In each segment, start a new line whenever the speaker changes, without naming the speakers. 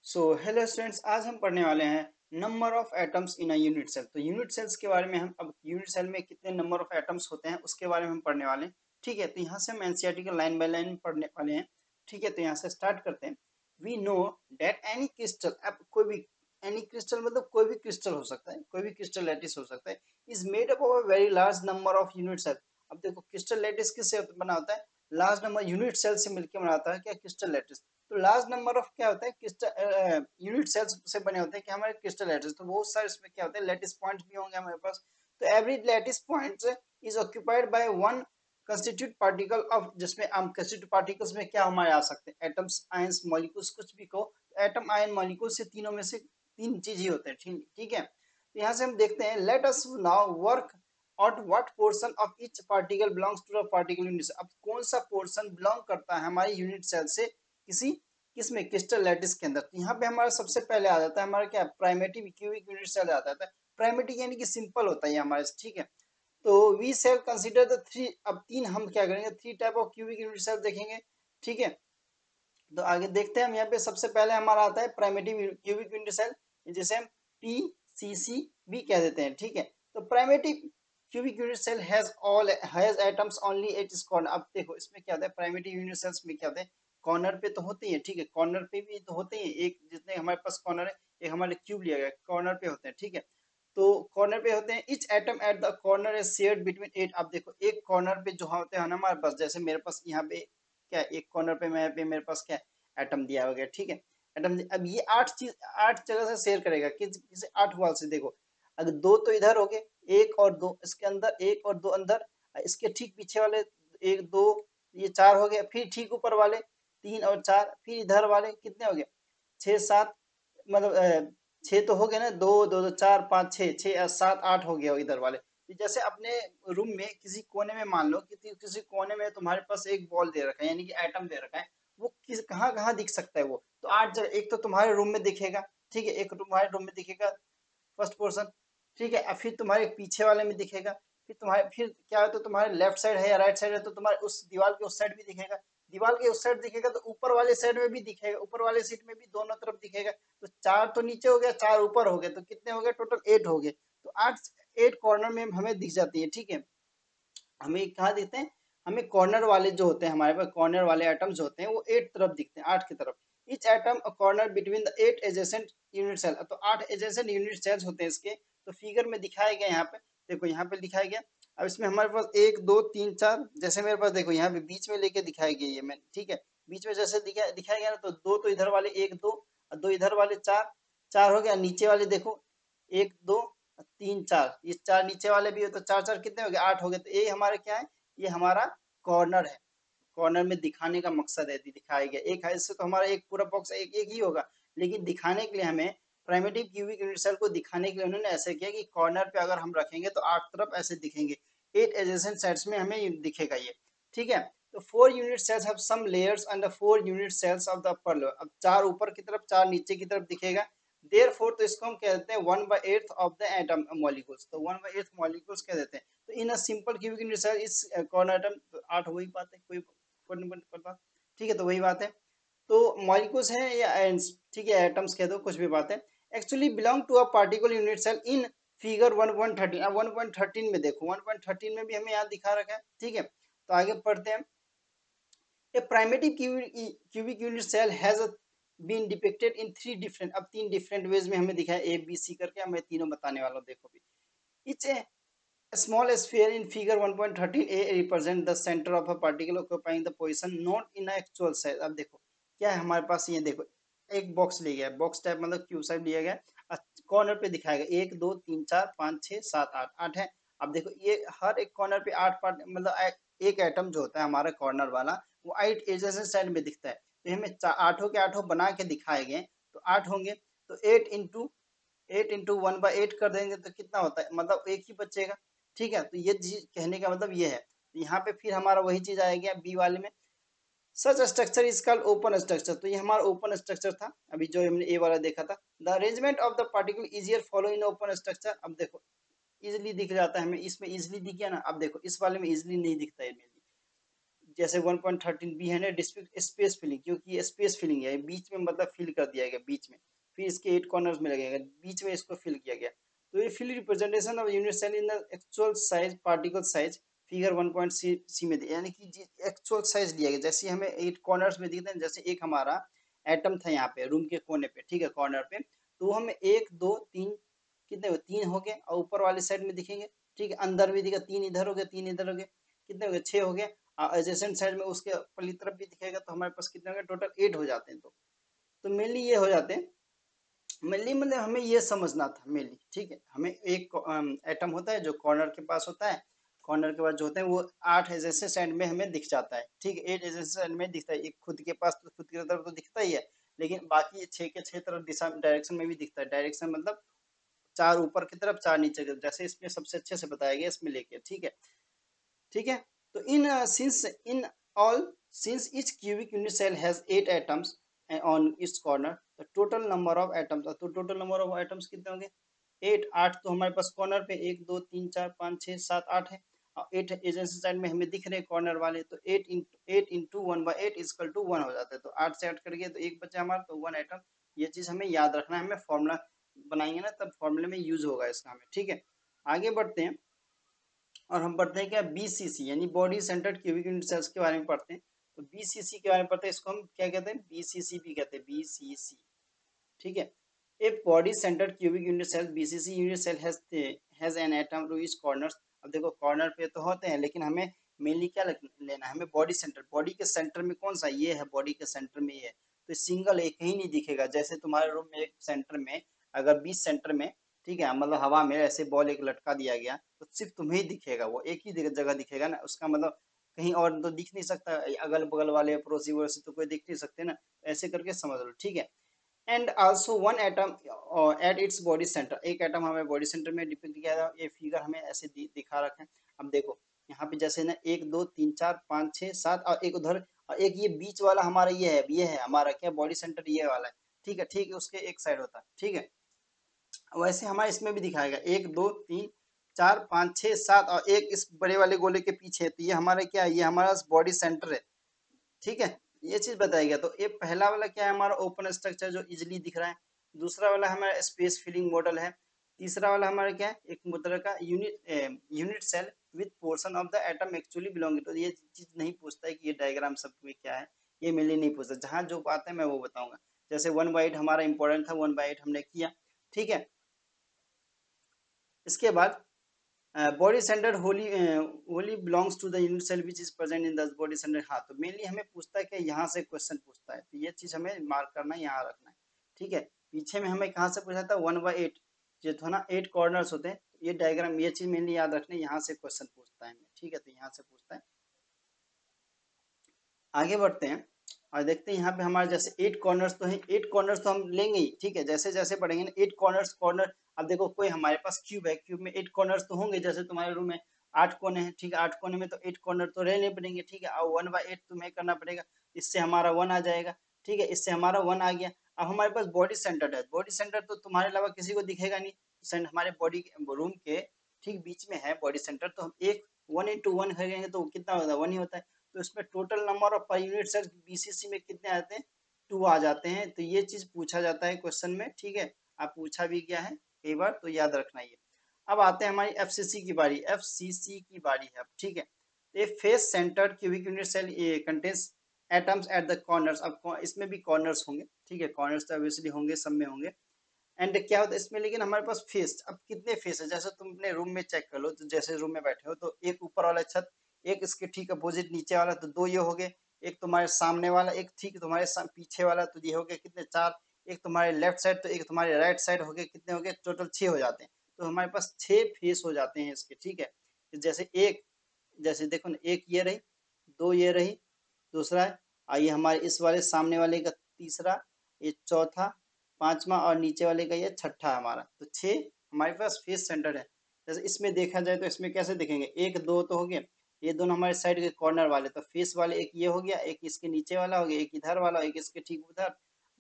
So hello students, आज हम पढ़ने वाले हैं number of atoms in a unit cell. तो यूनिट सेल्स के बारे में हम अब यूनिट सेल में कितने नंबर ऑफ एटम्स होते हैं उसके बारे में हम पढ़ने वाले हैं। ठीक है, तो यहाँ से हम एनसीईआरटी का लाइन बाय लाइन पढ़ने वाले हैं। ठीक है, तो यहाँ से स्टार्ट करते हैं। We know that any crystal, अब कोई भी एनी क्रिस्टल मतलब कोई भी क्रिस्टल हो सकता है, कोई भी क्रिस्टल लैटिस हो सकता है, is made up of a very large number of unit cell. अब देखो क्रिस्टल लैटिस किससे बना होता है? लार्ज नंबर यूनिट सेल से मिलकर बना होता है क्या क्रिस्टल लैटिस। तो लार्ज नंबर ऑफ क्या होता है क्रिस्टल यूनिट सेल्स से बने होते हैं कि हमारे क्रिस्टल लैटिस। तो बहुत सारे इसमें क्या होते हैं लैटिस पॉइंट्स भी होंगे हमारे पास। तो every lattice point is occupied by one constitute particle of, जिसमें हम कंस्टिट्यूट पार्टिकल्स में क्या हमारे आ सकते हैं एटम्स, आयंस, मॉलिक्यूल्स, कुछ भी कहो। एटम, आयन, मॉलिक्यूल से तीनों में से तीन चीज ही होते हैं। ठीक ठीक है, तो यहाँ से हम देखते हैं let us now work out what portion of each particle belongs to the particle unit. अब कौन सा पोर्शन बिलोंग करता है हमारी यूनिट सेल से किसी किसमें क्रिस्टल लैटिस के अंदर। तो यहाँ पे हमारा सबसे पहले आ जाता है हमारा क्या प्राइमेटिव क्यूबिक यूनिट सेल आ जाता है। प्राइमेटिव यानी कि सिंपल होता है ये हमारे से। ठीक है, तो we shall consider the three, अब तीन हम क्या करेंगे, three type of cubic unit cell देखेंगे। ठीक है, तो आगे देखते हैं हम। यहाँ पे सबसे पहले हमारा आता है प्राइमेटिव क्यूबिक यूनिट सेल, जिसे हम पी सी सी भी कह देते हैं। ठीक है, तो primitive cubic unit cell has atoms only at each corner. अब देखो इसमें क्या होता है, प्राइमेटिव यूनिट सेल्स में क्या होता है, कॉर्नर पे तो होते ही है। ठीक है, कॉर्नर पे भी तो होते ही एक, जितने हमारे पास कॉर्नर है, एक हमारे क्यूब लिया गया कॉर्नर पे होते हैं। ठीक है, तो कॉर्नर पे होते हैं। Each atom at the corner is shared between eight. अब देखो एक कॉर्नर पे जो होते हैं ना हमारे पास, जैसे मेरे पास यहाँ पे क्या एक कॉर्नर पे मेरे पास क्या एटम दिया हो गया। ठीक है, एटम अब ये आठ जगह से शेयर करेगा किसे, आठ वॉल से। देखो अगर दो तो इधर हो गए, एक और दो इसके अंदर, एक और दो अंदर, इसके ठीक पीछे वाले एक दो, ये चार हो गए। फिर ठीक ऊपर वाले तीन और चार, फिर इधर वाले कितने हो गए, छह सात, मतलब छह तो हो गए ना, दो दो दो चार पाँच छह, छह सात आठ हो गया इधर वाले। जैसे अपने रूम में किसी कोने में मान लो किसी कोने में तुम्हारे पास एक बॉल दे रखा है, यानी कि एटम दे रखा है। वो किस कहाँ कहाँ दिख सकता है वो, तो आठ जगह। एक तो तुम्हारे रूम में दिखेगा, ठीक है, एक तुम्हारे रूम में दिखेगा फर्स्ट पोर्शन। ठीक है, फिर तुम्हारे पीछे वाले में दिखेगा, फिर तुम्हारे फिर क्या है, तो तुम्हारे लेफ्ट साइड है या राइट साइड है तो तुम्हारे उस दीवार के उस साइड भी दिखेगा। दीवार के उस साइड दिखेगा तो ऊपर वाले साइड में भी दिखेगा, ऊपर वाले सीट में भी दोनों तरफ दिखेगा। तो चार तो नीचे हो गया, चार ऊपर हो गए, तो कितने हो गए टोटल, एट हो गए। तो आठ, एट कॉर्नर में हमें दिख जाती है। ठीक है, हमें कहाँ दिखते हैं, हमें कॉर्नर वाले जो होते हैं, हमारे पास कॉर्नर वाले एटम्स होते हैं वो एट तरफ दिखते हैं, आठ की तरफ। Each atom a corner between the eight adjacent unit cell. तो आठ एजेसेंट यूनिट सेल्स होते हैं इसके। तो फिगर में दिखाया गया यहाँ पे, देखो यहाँ पे दिखाया गया। अब इसमें हमारे पास एक दो तीन चार, जैसे मेरे पास देखो यहाँ पे बीच में लेके दिखाया गया ये मैंने। ठीक है, बीच में जैसे दिखाया गया ना, तो दो तो इधर वाले एक दो, और दो इधर वाले चार, चार हो गया। नीचे वाले देखो एक दो तीन चार, ये चार नीचे वाले भी हो, तो चार चार कितने हो गए, आठ हो गए। तो ये हमारे क्या है, ये हमारा कॉर्नर है। कॉर्नर में दिखाने का मकसद है, दिखाया गया एक है, इससे तो हमारा एक पूरा बॉक्स एक एक ही होगा। लेकिन दिखाने के लिए हमें प्राइमेटिव क्यूबिक यूनिट सेल को दिखाने के लिए उन्होंने ऐसे किया कि कॉर्नर पे अगर हम रखेंगे तो आठ तरफ ऐसे दिखेंगे, एट एडजेसेंट साइड्स में हमें दिखेगा ये। ठीक है, तो four unit cells have some layers and the four unit cells of the upper layer. अब चार ऊपर की तरफ चार नीचे की तरफ दिखेगा। देयरफॉर तो इसको हम कह देते हैं 1/8 ऑफ द एटम मॉलिक्यूल्स। तो 1/8 मॉलिक्यूल्स कह देते हैं। तो in a simple cubic unit cell इस कॉर्नर एटम, तो आठ वही बात है, कोई फर्क नहीं पड़ता। ठीक है, तो वही बात है। तो मॉलिक्यूल्स हैं या एटम्स, ठीक है, एटम्स कह दो, कुछ भी बात है। Actually belong to a particle unit cell in figure 1.13। अब 1.13 में देखो, 1.13 में भी हमें यहाँ दिखा रखा है। ठीक है, तो आगे पढ़ते हैं। A primitive cubic unit cell has been depicted in three different, अब तीन डिफरेंट वेज में हमें दिखा है, ए बी सी करके। मैं तीनों बताने वाला हूँ, देखो भी। Etch a small sphere in figure 1.13a represent the center of a particle occupying the position not in a actual size। अब देखो क्या है हमारे पास, ये देखो एक बॉक्स लिया गया, बॉक्स टाइप मतलब क्यूब टाइप लिया गया, कॉर्नर पे दिखाएगा एक दो तीन चार पाँच छः सात आठ, आठ है। अब देखो ये हर एक कॉर्नर पे आठ पार्ट, मतलब एक एटम जो होता है हमारा कॉर्नर वाला, वो आठ एजेस साइड में दिखता है। तो हमें आठों के आठों बना के दिखाए गए, तो आठ होंगे। तो एट इंटू 1/8 कर देंगे तो कितना होता है, मतलब एक ही बचेगा। ठीक है, तो ये चीज कहने का मतलब ये है। यहाँ पे फिर हमारा वही चीज आएगा बी वाले में, such structure is called open structure. तो ये हमारा ओपन स्ट्रक्चर था, अभी जो हमने ए वाला देखा था। The arrangement of the particle easier follow in open structure. अब देखो इजिली दिख जाता है हमें, इसमें इजिली दिख गया ना। अब देखो इस वाले में इजिली नहीं दिखता है, जैसे 1.13 बी है ना, स्पेस फिलिंग, क्योंकि ये स्पेस फिलिंग है, बीच में मतलब फिल कर दिया गया बीच में, फिर इसके 8 कॉर्नर्स में लगेगा, बीच में इसको फिल किया गया। तो ये fill representation of unit cell in the actual size particle size figure 1. C में दिया, यानी कि एक्चुअल साइज दिया गया, जैसे हमें 8 कॉर्नर्स में दिखते हैं, जैसे एक हमारा एटम था यहाँ पे रूम के कोने पे, ठीक है, कॉर्नर पे, तो वो हमें 1 2 3 कितने हुए, 3 हो गए, और ऊपर वाले साइड में दिखेंगे, ठीक है, अंदर भी दिखा 3 इधर हो गए, 3 इधर हो गए, कितने हो गए, 6 हो गए, एडजेसेंट साइड में उसके पल्ली तरफ भी दिखेगा, तो हमारे पास कितने हो गए, टोटल 8 हो जाते हैं। तो मेनली ये हो जाते हैं, मेनली मतलब हमें ये समझना था मेनली, ठीक है, हमें एक एटम होता है जो कॉर्नर के पास होता है, कॉर्नर के पास जो होते हैं वो 8 एडजेसेंट साइड में हमें दिख जाता है, ठीक है, 8 एडजेसेंट साइड में दिखता है, एक खुद के पास तो खुद की तरफ तो दिखता ही है, लेकिन बाकी 6 के 6 तरफ दिशा डायरेक्शन में भी दिखता है, डायरेक्शन मतलब 4 ऊपर की तरफ 4 नीचे की तरफ, जैसे इसमें सबसे अच्छे से बताया गया इसमें लेके, ठीक है, ठीक है। तो in since in all since each cubic unit cell has 8 atoms on its corner, the total number of atoms, तो टोटल नंबर ऑफ एटम्स कितने होंगे, 8, 8 तो हमारे पास कॉर्नर पे 1 2 3 4 5 6 7 8 है, और 8 एजेंसी साइड में हमें दिख रहे हैं कॉर्नर वाले, तो 8 इंटू 1/8 इक्वल टू 1 हो जाता है, तो 8 से 8 कर गए तो एक बचा हमारा, तो 1 एटम। ये चीज हमें याद रखना है, हमें फॉर्मूला बनाएंगे ना तब फॉर्मूले में यूज होगा इसका हमें, ठीक है। आगे बढ़ते हैं और हम पढ़ते हैं क्या, बीसीसी यानी body centred cubic unit cells के बारे में पढ़ते हैं। तो बीसीसी के बारे में पढ़ते हैं, इसको हम क्या कहते हैं, बीसीसी भी कहते हैं, बीसीसी, ठीक है। A body centred cubic unit cell BCC unit cell has an atom to each corner. अब देखो कॉर्नर पे तो होते हैं, लेकिन हमें मेनली क्या लेना है, हमें बॉडी सेंटर, बॉडी के सेंटर में कौन सा, ये है बॉडी के सेंटर में, ये है, तो सिंगल एक ही नहीं दिखेगा, जैसे तुम्हारे रूम में एक सेंटर में अगर 20 सेंटर में, ठीक है, मतलब हवा में ऐसे बॉल एक लटका दिया गया, तो सिर्फ तुम्हें ही दिखेगा, वो एक ही जगह दिखेगा ना, उसका मतलब कहीं और तो दिख नहीं सकता, अगल बगल वाले पड़ोसी वड़ोसी तो कोई दिख नहीं सकते ना, ऐसे करके समझ लो, ठीक है। And also one atom at its body centre, एक एटम हमें बॉडी सेंटर में डिपिक्ट किया है, ये फिगर हमें ऐसे दिखा रखे हैं। अब देखो यहाँ पे जैसे ना 1 2 3 4 5 6 7 और एक उधर, और एक ये बीच वाला हमारा ये है हमारा क्या बॉडी सेंटर, ये वाला है, ठीक है, ठीक है, उसके एक साइड होता है, ठीक है। वैसे हमारे इसमें भी दिखाएगा 1 2 3 4 5 6 7 और एक इस बड़े वाले गोले के पीछे है, तो ये हमारा क्या है, ये हमारा बॉडी सेंटर है, ठीक है, ये चीज बताया गया। तो ये पहला वाला क्या है, हमारा ओपन स्ट्रक्चर जो इजिली दिख रहा है, दूसरा वाला हमारा स्पेस फिलिंग मॉडल है, तीसरा वाला हमारा क्या है, एक तरह का unit cell with portion of the atom actually belonging, तो ये चीज नहीं पूछता है कि ये डायग्राम सब में क्या है, ये मेनली नहीं पूछता, जहां जो बात है मैं वो बताऊंगा। जैसे 1/8 हमारा इंपॉर्टेंट था, 1/8 हमने किया, ठीक है। इसके बाद body centre wholly belongs to the unit cell which is present in the body centre, हाँ, तो मेनली हमें पूछता है कि यहाँ से क्वेश्चन पूछता है, तो ये चीज हमें मार्क करना है, यहाँ रखना है, ठीक है। पीछे में हमें कहाँ से पूछा था, 1/8 जो था ना, 8 कॉर्नर्स होते हैं, तो ये डायग्राम, ये चीज मेनली याद रखना है, यहाँ से क्वेश्चन पूछता है हमें, ठीक है, तो यहाँ से पूछता है। आगे बढ़ते हैं और देखते हैं यहाँ पे हमारे जैसे 8 कॉर्नर्स तो हैं, 8 कॉर्नर्स तो हम लेंगे ही, ठीक है, जैसे जैसे पढ़ेंगे ना 8 कॉर्नर्स कॉर्नर। अब देखो कोई हमारे पास क्यूब है, क्यूब में 8 कॉर्नर्स तो होंगे, जैसे तुम्हारे रूम में 8 कोने हैं, ठीक है, 8 कोने में तो 8 कॉर्नर तो रहने पड़ेंगे, ठीक है, और 1/8 तुम्हें करना पड़ेगा, इससे हमारा 1 आ जाएगा, ठीक है, इससे हमारा 1 आ गया। अब हमारे पास बॉडी सेंटर है, बॉडी सेंटर तो तुम्हारे अलावा किसी को दिखेगा नहीं, हमारे बॉडी रूम के ठीक बीच में है बॉडी सेंटर, तो हम एक 1 इंटू 1 करेंगे तो कितना होता है, 1 ही होता है, तो इसमें total number of per unit cells BCC में कितने आते हैं, 2 आ जाते हैं, तो ये चीज पूछा जाता है क्वेश्चन में, ठीक है, आप पूछा भी गया है कई बार, तो याद रखना ये। अब आते हैं हमारी एफसीसी की बारी, एफसीसी की बारी है, ठीक है। ये face centred cubic unit cell contains atoms at the corners, अब इसमें भी कॉर्नर्स होंगे, ठीक है, कॉर्नर्स तो ऑब्वियसली होंगे, सब में होंगे। एंड क्या होता है इसमें, लेकिन हमारे पास फेस, अब कितने फेस है, जैसे तुम अपने रूम में चेक कर लो, तो जैसे रूम में बैठे हो तो एक ऊपर वाला छत, एक इसके ठीक अपोजिट नीचे वाला, तो 2 ये हो गए, एक तुम्हारे सामने वाला, एक ठीक तुम्हारे पीछे वाला, तो ये हो गए कितने, 4, एक तुम्हारे लेफ्ट साइड, तो एक तुम्हारे राइट साइड हो गए, कितने हो गए टोटल, 6 हो जाते हैं, तो हमारे पास 6 फेस हो जाते हैं इसके, ठीक है। जैसे एक, जैसे देखो ना, एक ये रही, 2 ये रही, दूसरा है, आइए हमारे इस वाले सामने वाले का तीसरा, ये चौथा, पांचवा और नीचे वाले का ये छठा हमारा, तो 6 हमारे पास फेस सेंटर है। जैसे इसमें देखा जाए तो इसमें कैसे देखेंगे, 1 2 तो हो गए, ये दोनों हमारे साइड के कॉर्नर वाले, तो फेस वाले एक ये हो गया, एक इसके नीचे वाला हो गया, एक इधर वाला, एक इसके ठीक उधर,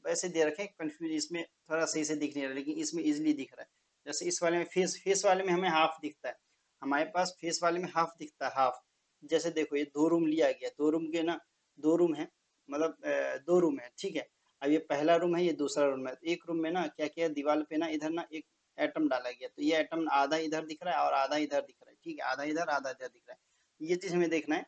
वैसे दे रखे, कंफ्यूज इसमें थोड़ा सही से दिख नहीं रहा, लेकिन इसमें इजिली दिख रहा है। जैसे इस वाले में फेस वाले में हमें हाफ दिखता है, हमारे पास फेस वाले में हाफ दिखता है, हाफ, जैसे देखो ये 2 रूम लिया गया, 2 रूम के ना 2 रूम है, मतलब 2 रूम है, ठीक है। अब ये पहला रूम है, ये दूसरा रूम है। एक रूम में ना क्या किया, दीवार पे ना इधर ना एक एटम डाला गया, तो ये एटम आधा इधर दिख रहा है और आधा इधर दिख रहा है, ठीक है, आधा इधर दिख रहा है। ये चीज हमें देखना है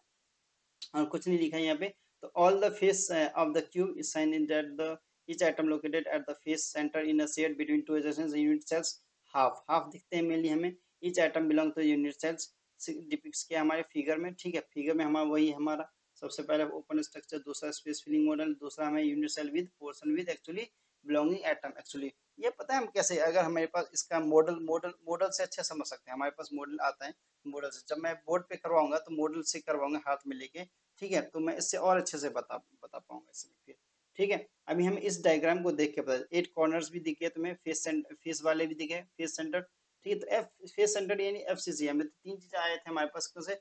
और कुछ नहीं लिखा है यहाँ पे। तो all the face of the cube is sign in that the each atom located at the face center in a shade between two adjacent unit cells half half दिखते हैं मेनली हमें। each atom belong to unit cells depicts किया हमारे figure में, ठीक है। Figure में हमारा वही हमारा सबसे पहले ओपन स्ट्रक्चर, दूसरा स्पेस फिलिंग मॉडल, दूसरा हमें unit cell with portion with actually belonging atom actually. ये पता है हम कैसे, अगर हमारे पास इसका मॉडल से अच्छा समझ सकते हैं। हमारे पास मॉडल आता है, मॉडल से जब मैं बोर्ड पे करवाऊंगा तो मॉडल से करवाऊंगा हाथ में लेके, ठीक है, तो मैं इससे और अच्छे से बता पाऊंगा इसमें फिर, ठीक है। अभी हम इस डायग्राम को देख के पता, 8 कॉर्नर्स भी दिखे तुम्हें, फेस वाले भी दिखे, फेस सेंटर, ठीक है। तो एफ फेस सेंटर यानी एफसीसी, हमें तो 3 चीजें आए थे हमारे पास, कौन से,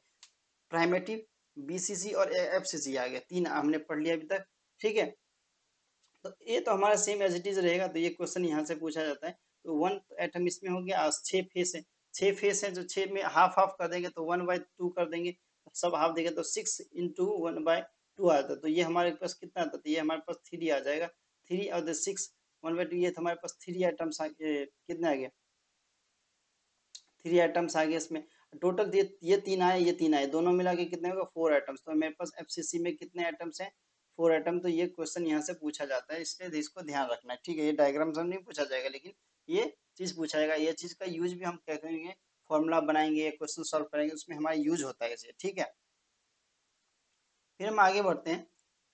प्राइमेटिव, बीसीसी और एफसीसी आ गया, 3 हमने पढ़ लिया अभी तक, ठीक है। तो ये तो हमारा सेम एज इट इज रहेगा, तो ये क्वेश्चन यहाँ से पूछा जाता है। तो 1 एटम इसमें हो गया, 6 फेस है, 6 फेस है, जो 6 में हाफ हाफ कर देंगे तो 1/2 कर देंगे, सब हाफ देंगे तो 6 इंटू 1/2 आता है। तो ये हमारे पास कितना आता है, तो ये हमारे पास 3 आ जाएगा, 3 और द 6 1/2, ये तो हमारे पास 3 आइटम्स कितना आ गया, 3 आइटम्स आ गए इसमें। टोटल ये 3 आए, ये 3 आए, दोनों मिला के कितने होगा, 4 आइटम्स। तो मेरे पास एफसीसी में कितने आइटम्स हैं, 4 आइटम। तो ये क्वेश्चन यहाँ से पूछा जाता है, इसलिए इसको ध्यान रखना है, ठीक है। ये डायग्राम से नहीं पूछा जाएगा, लेकिन ये चीज पूछा जाएगा। ये चीज का यूज भी हम क्या करेंगे, फॉर्मूला बनाएंगे, क्वेश्चन सॉल्व करेंगे, उसमें हमारा यूज होता है इसे, ठीक है। फिर हम आगे बढ़ते हैं।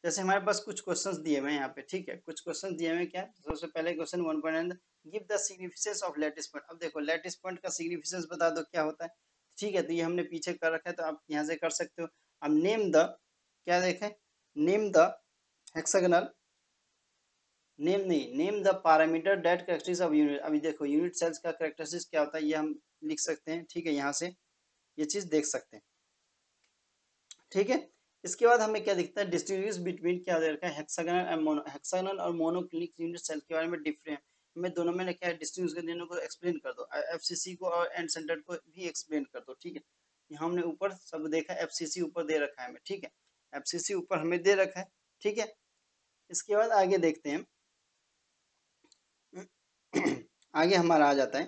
जैसे हमारे पास कुछ क्वेश्चंस दिए हुए हैं यहाँ पे, ठीक है, कुछ क्वेश्चन दिए हुए हैं। क्या, सबसे पहले question 1.9, give the significance of lattice point. अब देखो लैटिस पॉइंट का सिग्निफिकेंस बता दो क्या होता है, ठीक है। तो ये हमने पीछे कर रखा है, तो आप यहाँ से कर सकते हो। अब नेम द, क्या देखें, नेम द हेक्सागोनल, नेम नहीं, name the parameter that characteristics of unit. अभी देखो यूनिट सेल्स का कैरेक्टरिस्टिक्स क्या होता है, ये हम लिख सकते हैं, ठीक है, यहाँ से ये चीज देख सकते हैं, ठीक है। इसके बाद हमें क्या दिखता है, डिस्टिंग्विश बिटवीन, क्या दे रखा है, हेक्सागोनल एंड मोनो, हेक्सागोनल और मोनोक्लिनिक यूनिट सेल के बारे में डिफरेंट हमें दोनों में क्या है, डिस्टिंग्विश कर, दोनों को एक्सप्लेन कर दो, एफसीसी को और एंड सेंटर को भी एक्सप्लेन कर दो, ठीक है। यहाँ हमने ऊपर सब देखा, एफसीसी ऊपर दे रखा है हमें, ठीक है, एफसीसी ऊपर हमें दे रखा है, ठीक है। इसके बाद आगे देखते हैं आगे हमारा आ जाता है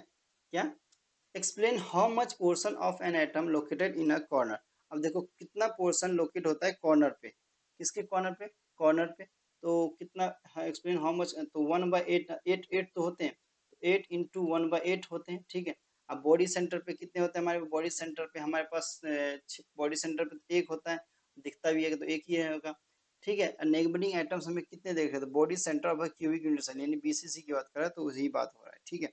क्या, explain how much portion of an atom located in a corner. अब देखो कितना पोर्शन लोकेट होता है कॉर्नर पे, किसके कॉर्नर पे, कॉर्नर पे। तो कितना, एक्सप्लेन हाउ मच, तो 1/8, 8 तो होते हैं, तो 8 इंटू 1/8 होते हैं, ठीक है। अब बॉडी सेंटर पे कितने होते हैं हमारे, बॉडी सेंटर पे हमारे पास बॉडी सेंटर पे तो 1 होता है, दिखता भी है तो एक ही होगा, ठीक है। नेगबरिंग आइटम्स हमें कितने देख रहे थे, body centre of cubic unit cell यानी बीसीसी की बात कर रहा है, तो उसी बात हो रहा है, ठीक है।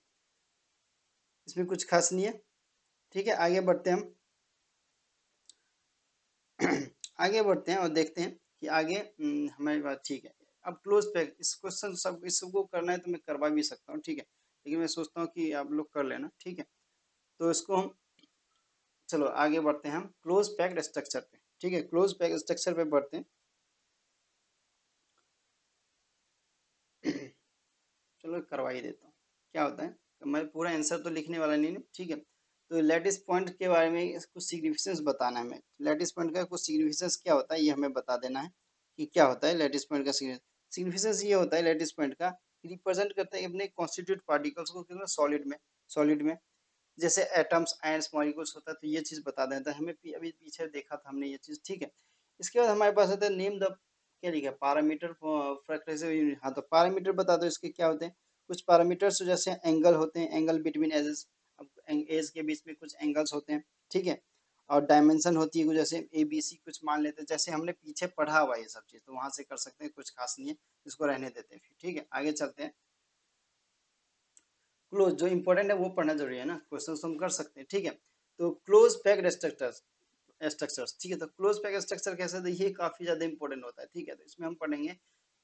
इसमें कुछ खास नहीं है, ठीक है। आगे बढ़ते हैं हम आगे बढ़ते हैं और देखते हैं कि आगे हमारी बात, ठीक है। अब क्लोज पैक, इस क्वेश्चन सब इस सबको करना है तो मैं करवा भी सकता हूँ, ठीक है, लेकिन मैं सोचता हूँ कि आप लोग कर लेना, ठीक है। तो इसको हम, चलो आगे बढ़ते हैं हम क्लोज पैक्ड स्ट्रक्चर पे, ठीक है, क्लोज पैक्ड स्ट्रक्चर पे बढ़ते हैं। चलो करवा ही देता हूँ, क्या होता है, तो मैं पूरा आंसर तो लिखने वाला नहीं हूँ, ठीक है। तो लैटिस पॉइंट के बारे में कुछ सिग्निफिकेंस बताना है हमें, लैटिस पॉइंट का कुछ सिग्निफिकेंस क्या होता है ये हमें बता देना है कि क्या होता है लैटिस पॉइंट का सिग्निफिकेंस। ये होता है लैटिस पॉइंट का, रिप्रेजेंट करते हैं अपने कॉन्स्टिट्यूट पार्टिकल्स को कितना, सॉलिड में, जैसे एटम्स आयंस मॉलिक्यूल्स होता है, तो ये चीज बता देता है हमें, अभी पीछे देखा था हमने ये चीज, ठीक है। इसके बाद हमारे पास आता है नेम द, क्या लिखा है, पैरामीटर फ्रैक्शन यूनिट। हाँ, तो पैरामीटर बता दो इसके क्या होते हैं। कुछ पैरामीटर्स जैसे एंगल होते हैं, एंगल बिटवीन एजेस, अब एज के बीच में कुछ एंगल्स होते हैं, ठीक है। और डायमेंशन होती है कुछ, जैसे ए बी सी कुछ मान लेते हैं, जैसे हमने पीछे पढ़ा हुआ ये सब चीज, तो वहां से कर सकते हैं, कुछ खास नहीं है, इसको रहने देते हैं फिर, ठीक है। आगे चलते हैं, क्लोज जो इंपॉर्टेंट है वो पढ़ना जरूरी है ना, क्वेश्चन हम कर सकते हैं, ठीक है। तो क्लोज पैक्ड स्ट्रक्चर्स, ठीक है। तो क्लोज पैक्ड स्ट्रक्चर कैसे, तो ये काफी ज्यादा इंपॉर्टेंट होता है, ठीक है। तो इसमें हम पढ़ेंगे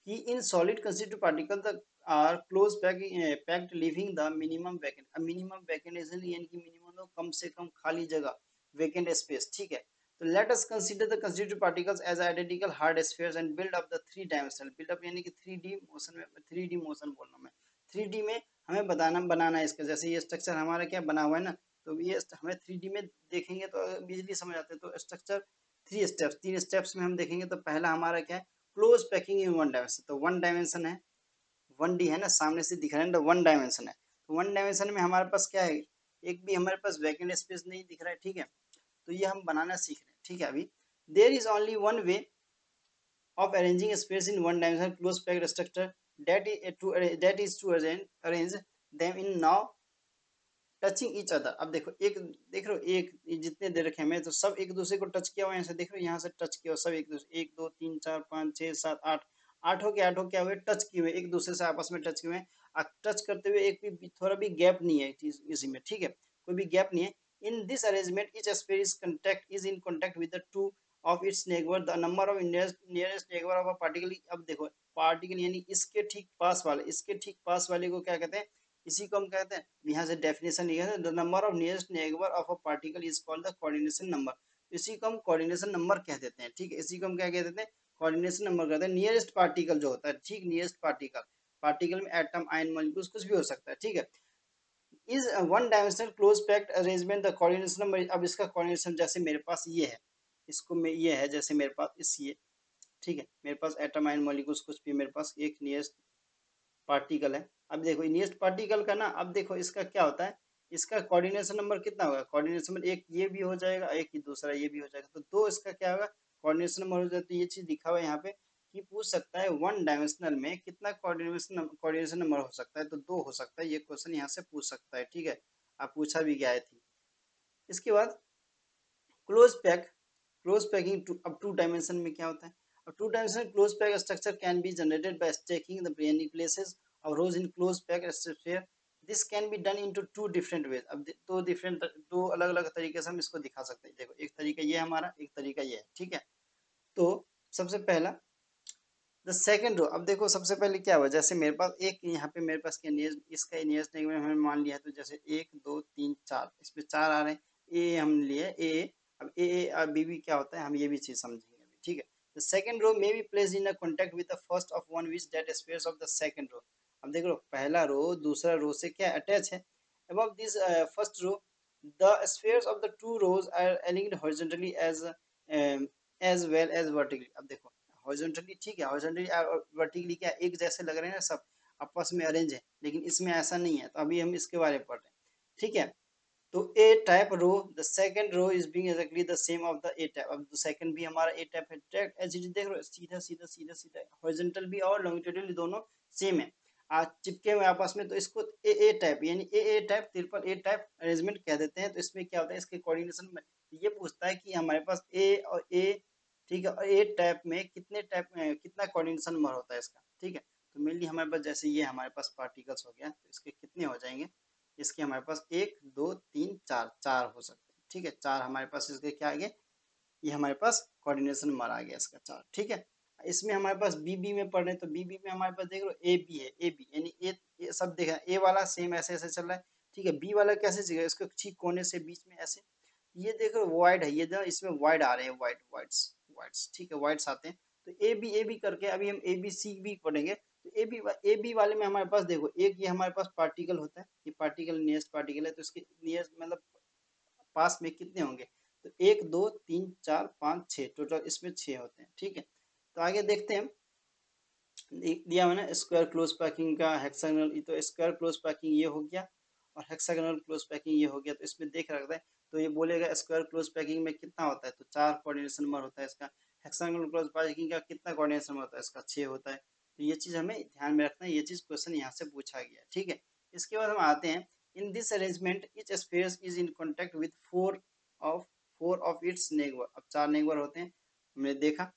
कि in solid constitutive particle they are close packed leaving the minimum vacant. अब मिनिमम वैकेंट यानी कि मिनिमम कम से कम खाली जगह, वैकेंट स्पेस, ठीक है। तो let us consider the constitutive particles as identical hard spheres and build up the 3 dimensional, build up यानी कि 3D मोशन में, 3D मोशन बोलना मैं, 3D में हमें बनाना है इसका, जैसे ये स्ट्रक्चर हमारा क्या बना हुआ है ना, तो ये हमें 3D में देखेंगे तो बिजली समझ आते हैं, तो स्ट्रक्चर तीन स्टेप्स में हम देखेंगे। तो पहला हमारा क्या है, close packing in one dimension. तो वन डायमेंशन है, 1D है ना, सामने से दिख रहा है, तो वन डायमेंशन है। तो वन डायमेंशन में हमारे पास क्या है, एक भी हमारे पास वैकेंट स्पेस नहीं दिख रहा है, ठीक है। तो ये हम बनाना सीख रहे हैं, ठीक है। अभी there is only one way of arranging space in one dimensional close packed structure, that is to arrange them in now touching each other. अब देखो एक, देख रहे हो एक जितने दे रखे हमें, तो सब एक दूसरे को टच किया हुआ है, यहाँ से देख रहे हो, यहाँ से टच किया हुआ सब एक दूसरे, 1 2 3 4 5 6 7 8, आठों क्या हुए, टच किए हुए, एक दूसरे से आपस में टच किए हुए हैं। टच करते हुए एक भी थोड़ा भी गैप नहीं है इसी में, ठीक है, कोई भी गैप नहीं है। In this arrangement each sphere is in contact with the two of its neighbour, the number of nearest neighbour of a particle. अब देखो पार्टिकल यानी इसके ठीक पास वाले, इसके ठीक पास वाले को क्या कहते हैं, इसी को हम कहते हैं, यहाँ से डेफिनेशन लिखा है, the number of nearest neighbour of a particle is called the coordination number. इसी को हम कोऑर्डिनेशन नंबर कह देते हैं, ठीक है। इसी को हम क्या कह देते हैं, कोऑर्डिनेशन नंबर कहते हैं। नियरेस्ट पार्टिकल जो होता है, ठीक, नियरेस्ट पार्टिकल, पार्टिकल में एटम, आयन, मॉलिक्यूल्स कुछ भी हो सकता है, ठीक है। Is one dimensional close packed arrangement the coordination number. अब इसका कोऑर्डिनेशन जैसे मेरे पास ये है, इसको में ये है, जैसे मेरे पास इस ये, ठीक है, मेरे पास एटम, आयन, मॉलिक्यूल्स कुछ भी, मेरे पास एक नियरेस्ट पार्टिकल है। अब देखो नियरेस्ट पार्टिकल का ना, अब देखो इसका क्या होता है, इसका कोऑर्डिनेशन नंबर कितना होगा, कोऑर्डिनेशन नंबर एक ये भी हो जाएगा, एक ही दूसरा ये भी हो जाएगा, तो दो इसका क्या होगा, कोऑर्डिनेशन नंबर हो जाता है। तो ये चीज लिखा हुआ है यहाँ पे कि पूछ सकता है वन डायमेंशनल में कितना कोऑर्डिनेशन नंबर हो सकता है, तो दो हो सकता है। ये क्वेश्चन यहाँ से पूछ सकता है, ठीक है, आप पूछा भी गया है थी। इसके बाद क्लोज पैक, क्लोज पैकिंग अब टू डायमेंशन में क्या होता है, अब two dimensional close pack structure can be generated by stacking the places of rows in close packed sphere. This can be done into two different ways. अब दो अलग अलग तरीके से हम इसको दिखा सकते हैं। देखो एक तरीका ये हमारा, एक तरीका ये है, ठीक है। तो सबसे पहला द सेकंड रो। अब देखो सबसे पहले क्या हुआ, जैसे मेरे पास एक यहाँ पे मेरे पास इसका नियरेस्ट नेबर हमने मान लिया है, तो जैसे 1 2 3 4, इसमें 4 आ रहे हैं, ए हम लिए ए। अब ए और बी क्या होता है, हम ये भी चीज समझेंगे अभी, ठीक है। The second row may be placed in a contact with the first of one which that spheres of the second row. अब देख लो पहला रो दूसरा रो से क्या अटैच है। Above this first row the spheres of the two rows are aligned horizontally as well as vertically. अब देखो horizontally, ठीक है, हॉरिजॉन्टली और वर्टिकली क्या एक जैसे लग रहे हैं ना, सब आपस में अरेंज है, लेकिन इसमें ऐसा नहीं है। तो अभी हम इसके बारे में पढ़ रहे हैं, ठीक है। तो A type row, the second row is being exactly the same of the A type. अब सेकंड भी हमारा ए टाइप है, एज इट देख रहे हो, सीधा सीधा सीधा सीधा, हॉरिजॉन्टल भी और लॉन्गिट्यूडल दोनों सेम है, आज चिपके हुए आपस में। तो इसको ए टाइप यानी A type, triple A type arrangement कह देते हैं। तो इसमें क्या होता है, इसके कोऑर्डिनेशन में ये पूछता है कि हमारे पास ए और ए, ठीक है, और ए टाइप में कितने टाइप में कितना कोऑर्डिनेशन नंबर होता है इसका, ठीक है। तो मेनली हमारे पास जैसे ये हमारे पास पार्टिकल्स हो गया, तो इसके कितने हो जाएंगे, इसके हमारे पास 1 2 3 4, चार हो सकते हैं, ठीक है। चार हमारे पास इसके क्या आ गए, ये हमारे पास कोऑर्डिनेशन नंबर आ गया इसका 4, ठीक है। इसमें हमारे पास बी में पढ़ रहे हैं, तो बी में हमारे पास देख लो ए बी है, ए बी यानी ए सब देखा, ए वाला सेम ऐसे ऐसे चल रहा है, ठीक है। बी वाला कैसे चलेगा, इसको ठीक कोने से बीच में ऐसे, ये देखो वाइड है, ये जो इसमें वाइड आ रहे हैं, वाइड्स वाइड्स, ठीक है, वाइड्स आते हैं। तो ए बी करके अभी हम ए बी सी भी पढ़ेंगे। तो ए बी वाले में हमारे पास देखो एक ये हमारे पास पार्टिकल होता है, ये पार्टिकल नियरेस्ट पार्टिकल है, तो इसके नियरेस्ट मतलब पास में कितने होंगे, तो 1 2 3 4 5 6, टोटल इसमें 6 होते हैं, ठीक है। तो आगे देखते हैं, दिया हुआ ना स्क्वायर क्लोज पैकिंग का हेक्सागोनल, तो स्क्वायर क्लोज पैकिंग ये हो गया, और हेक्सागोनल क्लोज पैकिंग ये हो गया। तो इसमें देख रखते हैं, तो ये बोलेगा स्क्वायर क्लोज पैकिंग में कितना होता है, तो 4 कोऑर्डिनेशन नंबर होता है इसका। हेक्सागोनल क्लोज पैकिंग का कितना कोऑर्डिनेशन नंबर होता है, इसका 6 होता है। तो ये चीज हमें ध्यान में रखना है, ये चीज क्वेश्चन यहाँ से पूछा गया, ठीक है। इसके बाद हम आते हैं, in this arrangement each sphere is in contact with four of its neighbour. अब 4 नेबर होते हैं, हमने देखा,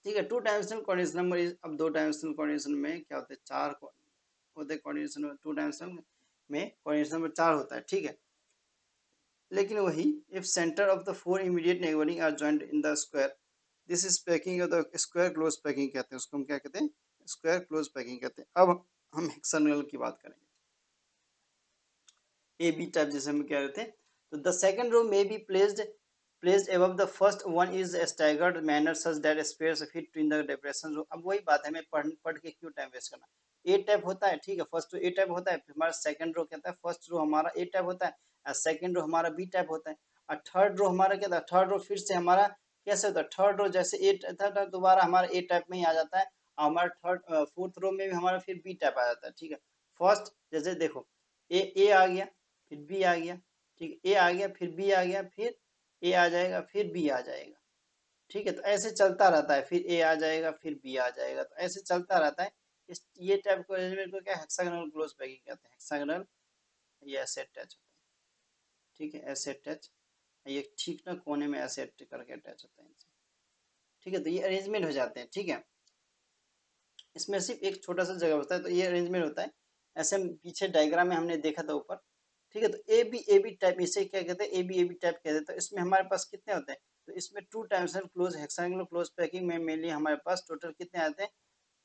ठीक है। Two dimensional coordination number is, अब दो डायमेंशनल कोऑर्डिनेशन में क्या होते हैं, 4 होते हैं कोऑर्डिनेशन, टू डायमेंशनल में कोऑर्डिनेशन नंबर 4 होता है, ठीक है। लेकिन वही if centre of the four immediate neighbouring are joint in the square, this is packing of the square close packing कहते हैं, उसको हम क्या कहते हैं, स्क्वायर क्लोज पैकिंग कहते हैं। अब हम हेक्सागोनल की बात करेंगे, ए बी टाइप जैसे हम कह रहे थे। तो the second row may be placed above the first one is a staggered manner such that spares fit in the depression row। अब वही बात है, हमें पढ़ के क्यों टाइम वेस्ट करना। ए टाइप होता है, ठीक है, फर्स्ट रो ए टाइप होता है, फिर हमारा सेकंड रो कहता है, फर्स्ट रो हमारा ए टाइप होता है और सेकंड रो हमारा बी टाइप होता है। और थर्ड रो हमारा क्या था, थर्ड रो फिर से हमारा कैसे होता है, थर्ड रो जैसे ए था दोबारा हमारा ए टाइप में ही आ जाता है, और हमारा थर्ड फोर्थ रो में भी हमारा फिर बी टाइप आ जाता है। ठीक है, फर्स्ट जैसे देखो ए आ गया, फिर बी आ गया, ठीक है, ए आ गया फिर बी आ गया, फिर ए आ जाएगा फिर बी आ जाएगा। ठीक है, तो ऐसे चलता रहता है, फिर ए आ जाएगा फिर बी आ जाएगा, तो ऐसे चलता रहता है। इस ये टाइप को अरेंजमेंट को क्या हेक्सागोनल क्लोज पैकिंग कहते हैं, हेक्सागोनल ये ऐसे अटैच होता है। ठीक है, ऐसे अटैच, ये ठीक ना कोने में ऐसे करके अटैच होता है इनसे। ठीक है, तो ये अरेंजमेंट हो जाते हैं। ठीक है, इसमें सिर्फ एक छोटा सा जगह होता है, तो ये अरेंजमेंट होता है। ऐसे हम पीछे डायग्राम में हमने देखा था ऊपर। ठीक है, तो ए बी टाइप, इसे क्या कहते हैं, ए बी टाइप कहते हैं। तो इसमें हमारे पास कितने होते हैं, तो इसमें two dimensional close hexagonal close packing में मेनली हमारे पास टोटल कितने आते हैं,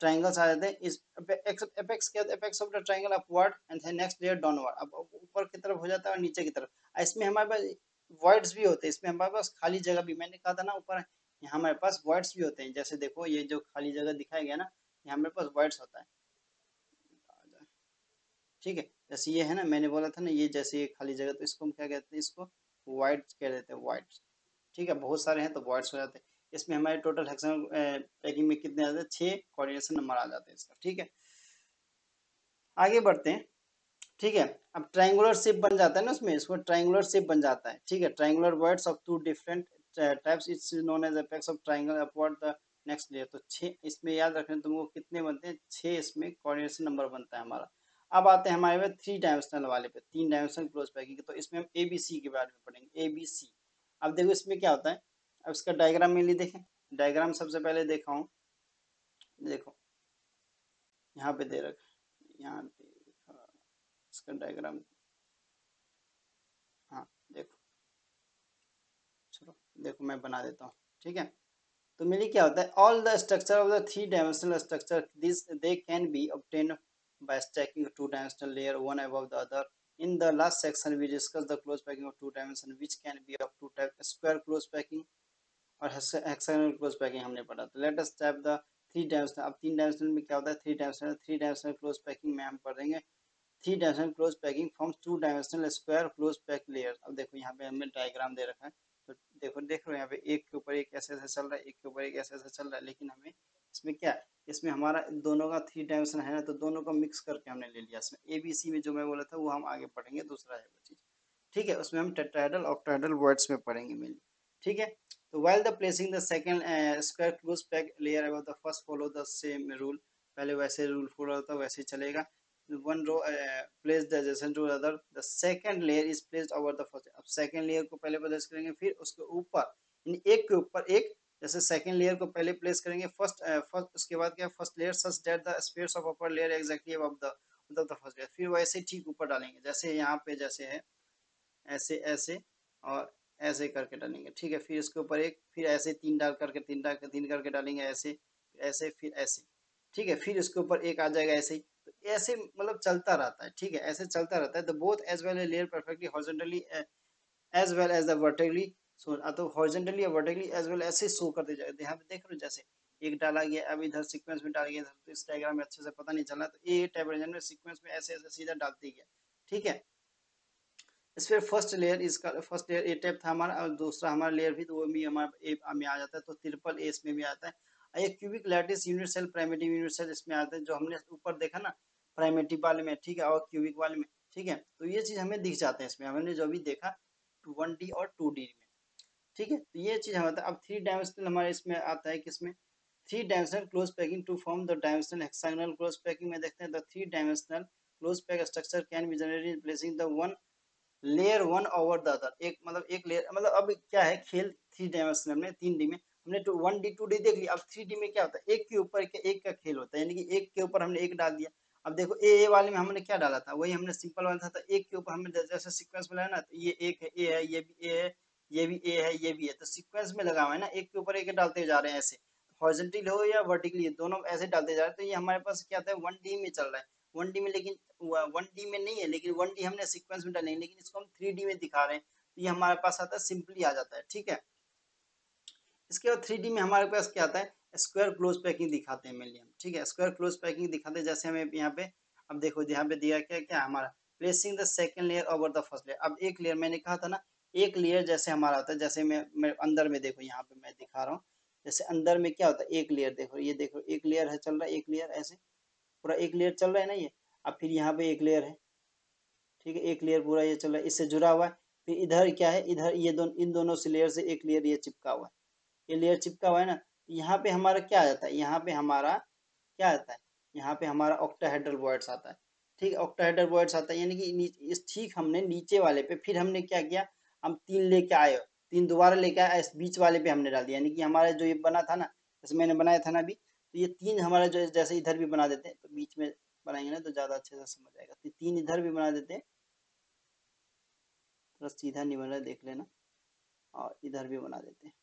ट्रायंगल्स आ जाते हैं। इस एपेक्स क्या, apex of the triangle upward and next layer downward, अब ऊपर की तरफ हो जाता है और नीचे की तरफ। इसमें हमारे पास वर्ड्स भी होते हैं, इसमें हमारे पास खाली जगह भी, मैंने कहा था ना ऊपर, यहाँ हमारे पास वर्ड्स भी होते हैं। जैसे देखो ये जो खाली जगह दिखाया गया ना, यहाँ हमारे पास वर्ड्स होता है। ठीक है, जैसे ये है ना, मैंने बोला था ना, ये जैसे ये खाली जगह, तो इसको हम क्या कहते हैं, इसको वाइड्स कह देते हैं, वाइड्स। ठीक है, बहुत सारे हैं तो वाइड्स हो जाते हैं। इसमें हमारे टोटल हेक्सागोनल पैकिंग में कितने आ जाते हैं, 6 कोऑर्डिनेशन नंबर आ जाते हैं इसका। ठीक है, आगे बढ़ते हैं। ठीक है, अब ट्रायंगुलर शेप बन जाता है ना उसमें, इसको ट्रायंगुलर शेप बन जाता है। ठीक है, triangular voids of two different types it's known as apex of triangle upward the next layer. तो 6 इसमें याद रखना तुमको कितने बनते हैं, 6 इसमें कोऑर्डिनेशन नंबर बनता है हमारा। अब आते हैं हमारे में 3 डायमेंशनल वाले पे, 3 डायमेंशनल क्लोज पैकिंग। तो इसमें हम ABC के बारे में पढ़ेंगे, ABC। अब देखो इसमें क्या होता है, अब इसका डायग्राम में देखें, डायग्राम सबसे पहले देखा हूँ, देखो यहाँ पे दे रखा है, यहाँ देखा इसका डायग्राम। हाँ देखो, चलो देखो मैं बना देता हूँ। ठीक है, तो मेरी क्या होता है, all the structure of the 3 dimensional structure this they can be obtain by stacking a two-dimensional layer one above the other. In the last section we discussed the close packing of two dimension which can be of two type, square close packing और hexagonal close packing हमने पढ़ा। तो let us type the 3 dimensional। अब 3 dimensional में क्या होता है, 3 dimensional close packing में हम पढ़ेंगे 3 dimensional close packing forms 2 dimensional square close pack layer. अब देखो यहाँ पे हमें डायग्राम दे रखा है, तो देखो देख रहे हो यहाँ पे एक के ऊपर एक ऐसे ऐसे चल रहा है, एक के ऊपर एक ऐसे ऐसे चल रहा है, लेकिन हमें इसमें क्या है, इसमें हमारा दोनों का 3 डायमेंशन है ना, तो दोनों को मिक्स करके हमने ले लिया। इसमें ABC में जो मैं बोला था वो हम आगे पढ़ेंगे, दूसरा है वो चीज। ठीक है, उसमें हम टेट्राहेड्रल ऑक्टाहेड्रल वर्ड्स में पढ़ेंगे मेनली। ठीक है, तो while the placing the second square close pack layer above the first follow the same rule। पहले वैसे रूल फॉलो होता है वैसे ही चलेगा। one row placed adjacent to other, the second layer is placed over the first। अब second layer को पहले place करेंगे, फिर उसके ऊपर, यानी एक के ऊपर एक, जैसे सेकंड लेयर को पहले प्लेस करेंगे फर्स्ट उसके बाद क्या, first layer such that the space of upper layer exactly above the first layer, फिर वैसे ठीक ऊपर डालेंगे, जैसे यहाँ पे जैसे है ऐसे ऐसे और ऐसे करके डालेंगे। ठीक है, फिर इसके ऊपर एक, फिर ऐसे तीन डाल करके, तीन करके डालेंगे, ऐसे ऐसे फिर ऐसे। ठीक है, फिर इसके ऊपर एक आ जाएगा ऐसे ही। तो ऐसे मतलब चलता रहता है। ठीक है, ऐसे चलता रहता है। तो both as well layer perfectly horizontally as well as the vertically so, तो हॉरिजॉन्टली या वर्टिकली एज वेल ऐसे शो करते जाएगा। यहाँ पे देख रहे हो जैसे एक डाला गया, अब इधर सीक्वेंस में डाल गया, तो इस डायग्राम में अच्छे से पता नहीं चला, तो ये टाइप में सीक्वेंस में ऐसे ऐसे सीधा डालते गया। ठीक है, इस फिर फर्स्ट लेयर, इसका फर्स्ट लेयर ए टाइप था हमारा, और दूसरा हमारा लेयर भी, तो वो भी हमारा ए में आ जाता है, तो ट्रिपल ए इसमें भी आता है। ये cubic lattice unit cell primitive unit cell इसमें आता है, जो हमने ऊपर देखा ना प्राइमेटिव वाले में। ठीक है, और क्यूबिक वाले में। ठीक है, तो ये चीज हमें दिख जाते हैं इसमें, हमने जो भी देखा 1D और 2D में। ठीक है, तो ये चीज हमारा, अब 3 डायमेंशनल हमारे इसमें आता है, किसमें, 3 dimensional close packing to form the dimensional hexagonal close packing में देखते हैं। The 3 dimensional close pack structure can be generated placing the one layer one over the other. एक मतलब एक लेयर, मतलब अब क्या है खेल, 3 डायमेंशनल में 3D में हमने 1D 2D देख लिया। अब 3D में क्या होता है, एक के ऊपर एक का खेल होता है, यानी कि एक के ऊपर हमने एक डाल दिया। अब देखो ए वाले में हमने क्या डाला था, वही हमने सिंपल वाला था, तो एक के ऊपर हमने जैसे सीक्वेंस में लगाया ना, तो ये एक है, ए है, ये भी ए है, ये भी ए है, ये भी है, तो सीक्वेंस में लगा हुआ है ना, एक के ऊपर एक डालते जा रहे हैं ऐसे, हॉरिजॉन्टली हो या वर्टिकली, दोनों ऐसे डालते जा रहे हैं। तो ये हमारे पास क्या था, 1D में चल रहा है। 1D में, लेकिन 1D में नहीं है, लेकिन 1D हमने सीक्वेंस में डालेंगे, लेकिन इसको हम 3D में दिखा रहे हैं, तो ये हमारे पास आता है, सिंपली आ जाता है। ठीक है, इसके बाद 3D में हमारे पास क्या आता है, स्क्वायर क्लोज पैकिंग दिखाते हैं मेनली हम। ठीक है, स्क्वायर क्लोज पैकिंग दिखाते हैं, जैसे हमें यहाँ पे, अब देखो यहाँ पे दिया क्या क्या हमारा, placing the second layer over the first layer. अब एक लेयर मैंने कहा था ना, एक लेयर जैसे हमारा होता है, जैसे मैं अंदर में देखो, यहाँ पे मैं दिखा रहा हूँ, जैसे अंदर में क्या होता है, एक लेयर देखो, ये देखो एक लेयर है चल रहा है, एक लेयर ऐसे पूरा एक लेयर चल रहा है ना ये। अब फिर यहाँ पे एक लेयर है, ठीक है, एक लेयर पूरा ये चल रहा है, इससे जुड़ा हुआ है। फिर इधर क्या है, इधर ये इन दोनों से लेयर से एक लेयर ये चिपका हुआ है, ये लेयर चिपका हुआ है ना। यहाँ पे हमारा क्या आ जाता है, यहाँ पे हमारा क्या आता है, यहाँ पे हमारा ऑक्टाहेड्रल वर्ड्स आता है। ठीक है, ऑक्टाहेड्रल वर्ड्स आता है, यानी कि इस ठीक हमने नीचे वाले पे फिर हमने क्या किया, हम तीन लेके आए, तीन दोबारा लेके आए, इस बीच वाले पे हमने डाल दिया, यानी कि हमारा जो ये बना था ना, जैसे मैंने बनाया था ना अभी, तो ये तीन हमारा जो जैसे इधर भी बना देते हैं, तो बीच में बनाएंगे ना तो ज्यादा अच्छे से समझ आएगा। तो तीन इधर भी बना देते हैं, थोड़ा सीधा नहीं बन रहा है देख लेना, और इधर भी बना देते हैं।